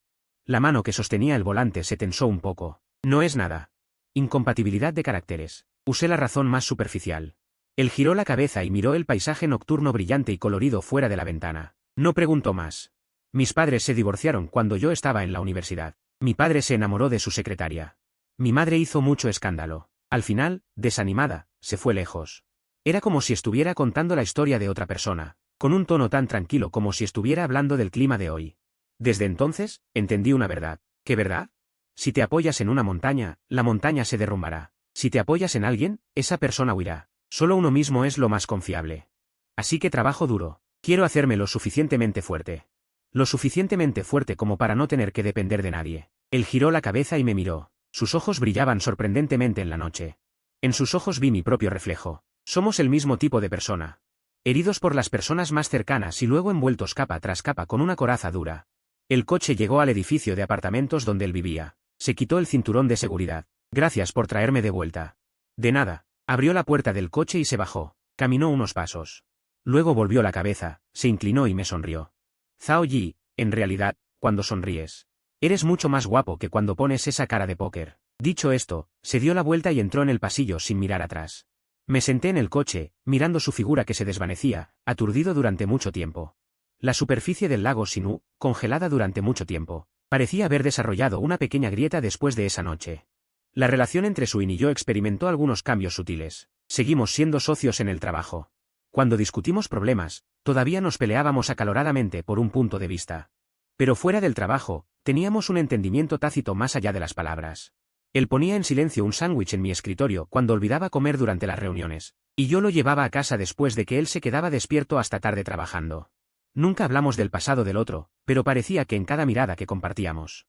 La mano que sostenía el volante se tensó un poco. No es nada. Incompatibilidad de caracteres. Usé la razón más superficial. Él giró la cabeza y miró el paisaje nocturno brillante y colorido fuera de la ventana. No preguntó más. Mis padres se divorciaron cuando yo estaba en la universidad. Mi padre se enamoró de su secretaria. Mi madre hizo mucho escándalo. Al final, desanimada, se fue lejos. Era como si estuviera contando la historia de otra persona, con un tono tan tranquilo como si estuviera hablando del clima de hoy. Desde entonces, entendí una verdad. ¿Qué verdad? Si te apoyas en una montaña, la montaña se derrumbará. Si te apoyas en alguien, esa persona huirá. Solo uno mismo es lo más confiable. Así que trabajo duro. Quiero hacerme lo suficientemente fuerte. Lo suficientemente fuerte como para no tener que depender de nadie. Él giró la cabeza y me miró. Sus ojos brillaban sorprendentemente en la noche. En sus ojos vi mi propio reflejo. Somos el mismo tipo de persona. Heridos por las personas más cercanas y luego envueltos capa tras capa con una coraza dura. El coche llegó al edificio de apartamentos donde él vivía. Se quitó el cinturón de seguridad. Gracias por traerme de vuelta. De nada. Abrió la puerta del coche y se bajó. Caminó unos pasos. Luego volvió la cabeza, se inclinó y me sonrió. Zhao Yi, en realidad, cuando sonríes, eres mucho más guapo que cuando pones esa cara de póker. Dicho esto, se dio la vuelta y entró en el pasillo sin mirar atrás. Me senté en el coche, mirando su figura que se desvanecía, aturdido durante mucho tiempo. La superficie del lago Sinú, congelada durante mucho tiempo, parecía haber desarrollado una pequeña grieta después de esa noche. La relación entre Swin y yo experimentó algunos cambios sutiles. Seguimos siendo socios en el trabajo. Cuando discutimos problemas, todavía nos peleábamos acaloradamente por un punto de vista. Pero fuera del trabajo, teníamos un entendimiento tácito más allá de las palabras. Él ponía en silencio un sándwich en mi escritorio cuando olvidaba comer durante las reuniones, y yo lo llevaba a casa después de que él se quedaba despierto hasta tarde trabajando. Nunca hablamos del pasado del otro, pero parecía que en cada mirada que compartíamos,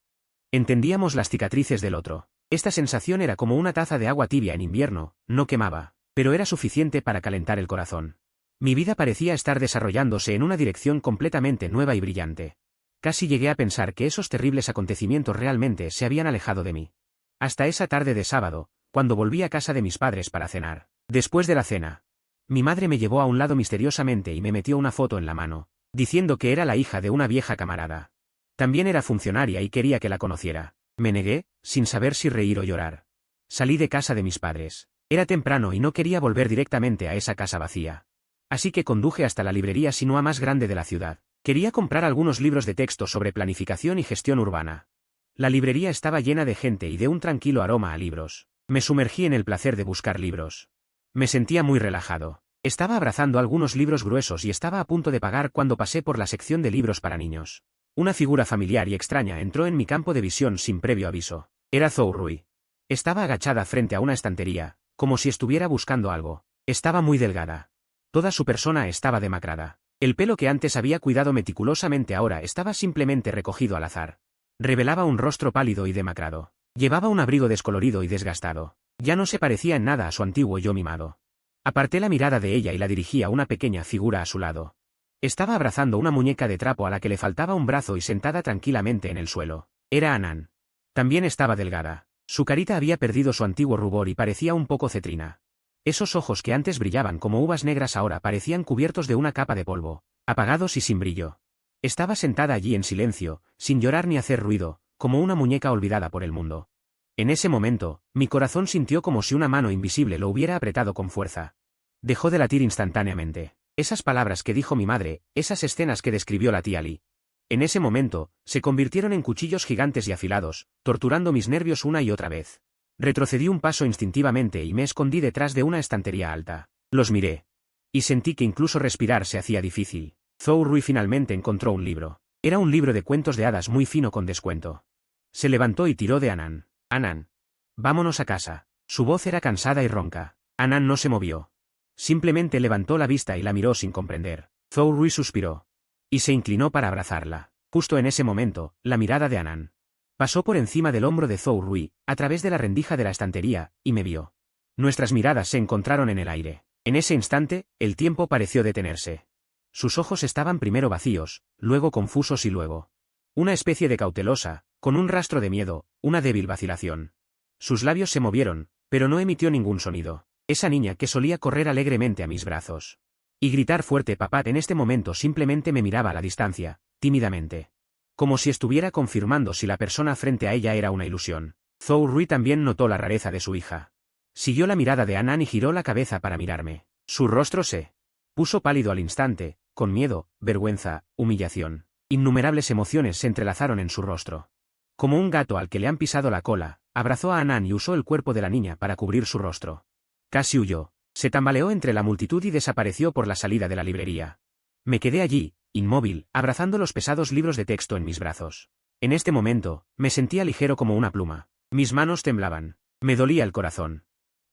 entendíamos las cicatrices del otro. Esta sensación era como una taza de agua tibia en invierno, no quemaba, pero era suficiente para calentar el corazón. Mi vida parecía estar desarrollándose en una dirección completamente nueva y brillante. Casi llegué a pensar que esos terribles acontecimientos realmente se habían alejado de mí. Hasta esa tarde de sábado, cuando volví a casa de mis padres para cenar. Después de la cena, mi madre me llevó a un lado misteriosamente y me metió una foto en la mano, diciendo que era la hija de una vieja camarada. También era funcionaria y quería que la conociera. Me negué, sin saber si reír o llorar. Salí de casa de mis padres. Era temprano y no quería volver directamente a esa casa vacía. Así que conduje hasta la librería Sinua más grande de la ciudad. Quería comprar algunos libros de texto sobre planificación y gestión urbana. La librería estaba llena de gente y de un tranquilo aroma a libros. Me sumergí en el placer de buscar libros. Me sentía muy relajado. Estaba abrazando algunos libros gruesos y estaba a punto de pagar cuando pasé por la sección de libros para niños. Una figura familiar y extraña entró en mi campo de visión sin previo aviso. Era Zhou Rui. Estaba agachada frente a una estantería, como si estuviera buscando algo. Estaba muy delgada. Toda su persona estaba demacrada. El pelo que antes había cuidado meticulosamente ahora estaba simplemente recogido al azar. Revelaba un rostro pálido y demacrado. Llevaba un abrigo descolorido y desgastado. Ya no se parecía en nada a su antiguo yo mimado. Aparté la mirada de ella y la dirigí a una pequeña figura a su lado. Estaba abrazando una muñeca de trapo a la que le faltaba un brazo y sentada tranquilamente en el suelo. Era Anan. También estaba delgada. Su carita había perdido su antiguo rubor y parecía un poco cetrina. Esos ojos que antes brillaban como uvas negras ahora parecían cubiertos de una capa de polvo, apagados y sin brillo. Estaba sentada allí en silencio, sin llorar ni hacer ruido, como una muñeca olvidada por el mundo. En ese momento, mi corazón sintió como si una mano invisible lo hubiera apretado con fuerza. Dejó de latir instantáneamente. Esas palabras que dijo mi madre, esas escenas que describió la tía Li. En ese momento, se convirtieron en cuchillos gigantes y afilados, torturando mis nervios una y otra vez. Retrocedí un paso instintivamente y me escondí detrás de una estantería alta. Los miré. Y sentí que incluso respirar se hacía difícil. Zhou Rui finalmente encontró un libro. Era un libro de cuentos de hadas muy fino con descuento. Se levantó y tiró de Anan. Anan. Vámonos a casa. Su voz era cansada y ronca. Anan no se movió. Simplemente levantó la vista y la miró sin comprender. Zhou Rui suspiró. Y se inclinó para abrazarla. Justo en ese momento, la mirada de Anan pasó por encima del hombro de Zhou Rui, a través de la rendija de la estantería, y me vio. Nuestras miradas se encontraron en el aire. En ese instante, el tiempo pareció detenerse. Sus ojos estaban primero vacíos, luego confusos y luego una especie de cautelosa, con un rastro de miedo, una débil vacilación. Sus labios se movieron, pero no emitió ningún sonido. Esa niña que solía correr alegremente a mis brazos y gritar fuerte papá en este momento simplemente me miraba a la distancia, tímidamente. Como si estuviera confirmando si la persona frente a ella era una ilusión. Zhou Rui también notó la rareza de su hija. Siguió la mirada de Anan y giró la cabeza para mirarme. Su rostro se puso pálido al instante, con miedo, vergüenza, humillación. Innumerables emociones se entrelazaron en su rostro. Como un gato al que le han pisado la cola, abrazó a Anan y usó el cuerpo de la niña para cubrir su rostro. Casi huyó. Se tambaleó entre la multitud y desapareció por la salida de la librería. Me quedé allí, inmóvil, abrazando los pesados libros de texto en mis brazos. En este momento, me sentía ligero como una pluma. Mis manos temblaban. Me dolía el corazón.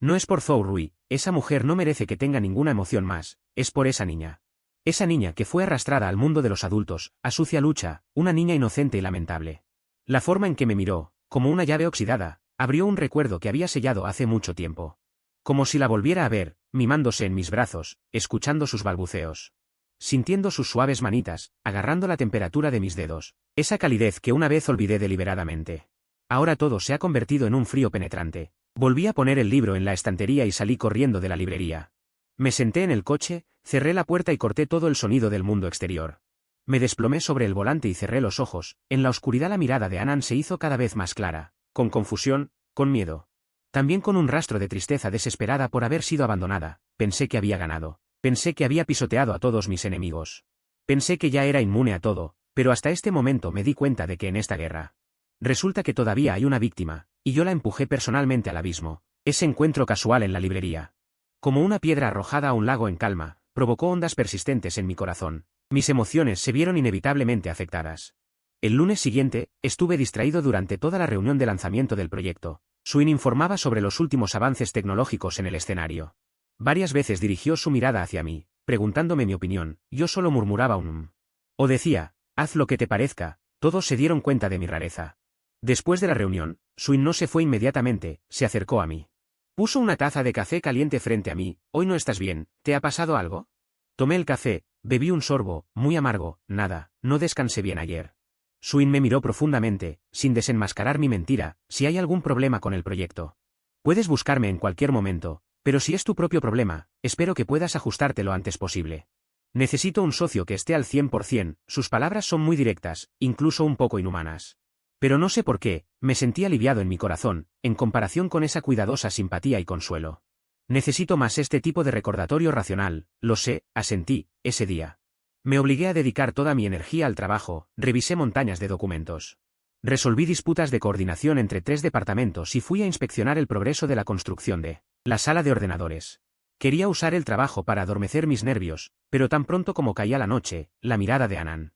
No es por Zhou Rui, esa mujer no merece que tenga ninguna emoción más, es por esa niña. Esa niña que fue arrastrada al mundo de los adultos, a sucia lucha, una niña inocente y lamentable. La forma en que me miró, como una llave oxidada, abrió un recuerdo que había sellado hace mucho tiempo. Como si la volviera a ver, mimándose en mis brazos, escuchando sus balbuceos. Sintiendo sus suaves manitas, agarrando la temperatura de mis dedos. Esa calidez que una vez olvidé deliberadamente. Ahora todo se ha convertido en un frío penetrante. Volví a poner el libro en la estantería y salí corriendo de la librería. Me senté en el coche, cerré la puerta y corté todo el sonido del mundo exterior. Me desplomé sobre el volante y cerré los ojos. En la oscuridad la mirada de Anan se hizo cada vez más clara, con confusión, con miedo. También con un rastro de tristeza desesperada por haber sido abandonada. Pensé que había ganado. Pensé que había pisoteado a todos mis enemigos. Pensé que ya era inmune a todo, pero hasta este momento me di cuenta de que en esta guerra resulta que todavía hay una víctima, y yo la empujé personalmente al abismo. Ese encuentro casual en la librería, como una piedra arrojada a un lago en calma, provocó ondas persistentes en mi corazón. Mis emociones se vieron inevitablemente afectadas. El lunes siguiente, estuve distraído durante toda la reunión de lanzamiento del proyecto. Suin informaba sobre los últimos avances tecnológicos en el escenario. Varias veces dirigió su mirada hacia mí, preguntándome mi opinión. Yo solo murmuraba un o decía, haz lo que te parezca. Todos se dieron cuenta de mi rareza. Después de la reunión, Swin no se fue inmediatamente, se acercó a mí. Puso una taza de café caliente frente a mí. Hoy no estás bien, ¿te ha pasado algo? Tomé el café, bebí un sorbo, muy amargo, nada, no descansé bien ayer. Swin me miró profundamente, sin desenmascarar mi mentira. Si hay algún problema con el proyecto, puedes buscarme en cualquier momento, pero si es tu propio problema, espero que puedas ajustarte lo antes posible. Necesito un socio que esté al 100%, sus palabras son muy directas, incluso un poco inhumanas. Pero no sé por qué, me sentí aliviado en mi corazón, en comparación con esa cuidadosa simpatía y consuelo. Necesito más este tipo de recordatorio racional, lo sé, asentí, ese día. Me obligué a dedicar toda mi energía al trabajo, revisé montañas de documentos. Resolví disputas de coordinación entre 3 departamentos y fui a inspeccionar el progreso de la construcción de la sala de ordenadores. Quería usar el trabajo para adormecer mis nervios, pero tan pronto como caía la noche, la mirada de Anand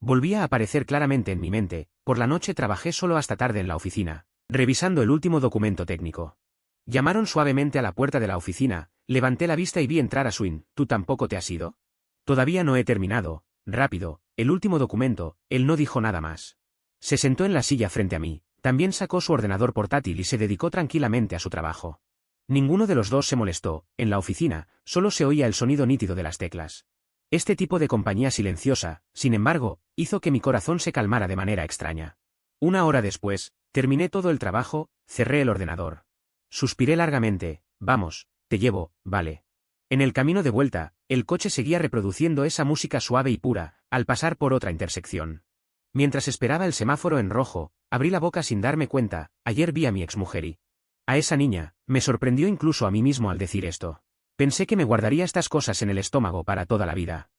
volvía a aparecer claramente en mi mente. Por la noche trabajé solo hasta tarde en la oficina, revisando el último documento técnico. Llamaron suavemente a la puerta de la oficina, levanté la vista y vi entrar a Swin. ¿Tú tampoco te has ido? Todavía no he terminado. Rápido, el último documento. Él no dijo nada más. Se sentó en la silla frente a mí, también sacó su ordenador portátil y se dedicó tranquilamente a su trabajo. Ninguno de los dos se molestó. En la oficina, solo se oía el sonido nítido de las teclas. Este tipo de compañía silenciosa, sin embargo, hizo que mi corazón se calmara de manera extraña. Una hora después, terminé todo el trabajo, cerré el ordenador. Suspiré largamente. Vamos, te llevo, vale. En el camino de vuelta, el coche seguía reproduciendo esa música suave y pura, al pasar por otra intersección. Mientras esperaba el semáforo en rojo, abrí la boca sin darme cuenta. Ayer vi a mi exmujer y a esa niña. Me sorprendió incluso a mí mismo al decir esto. Pensé que me guardaría estas cosas en el estómago para toda la vida.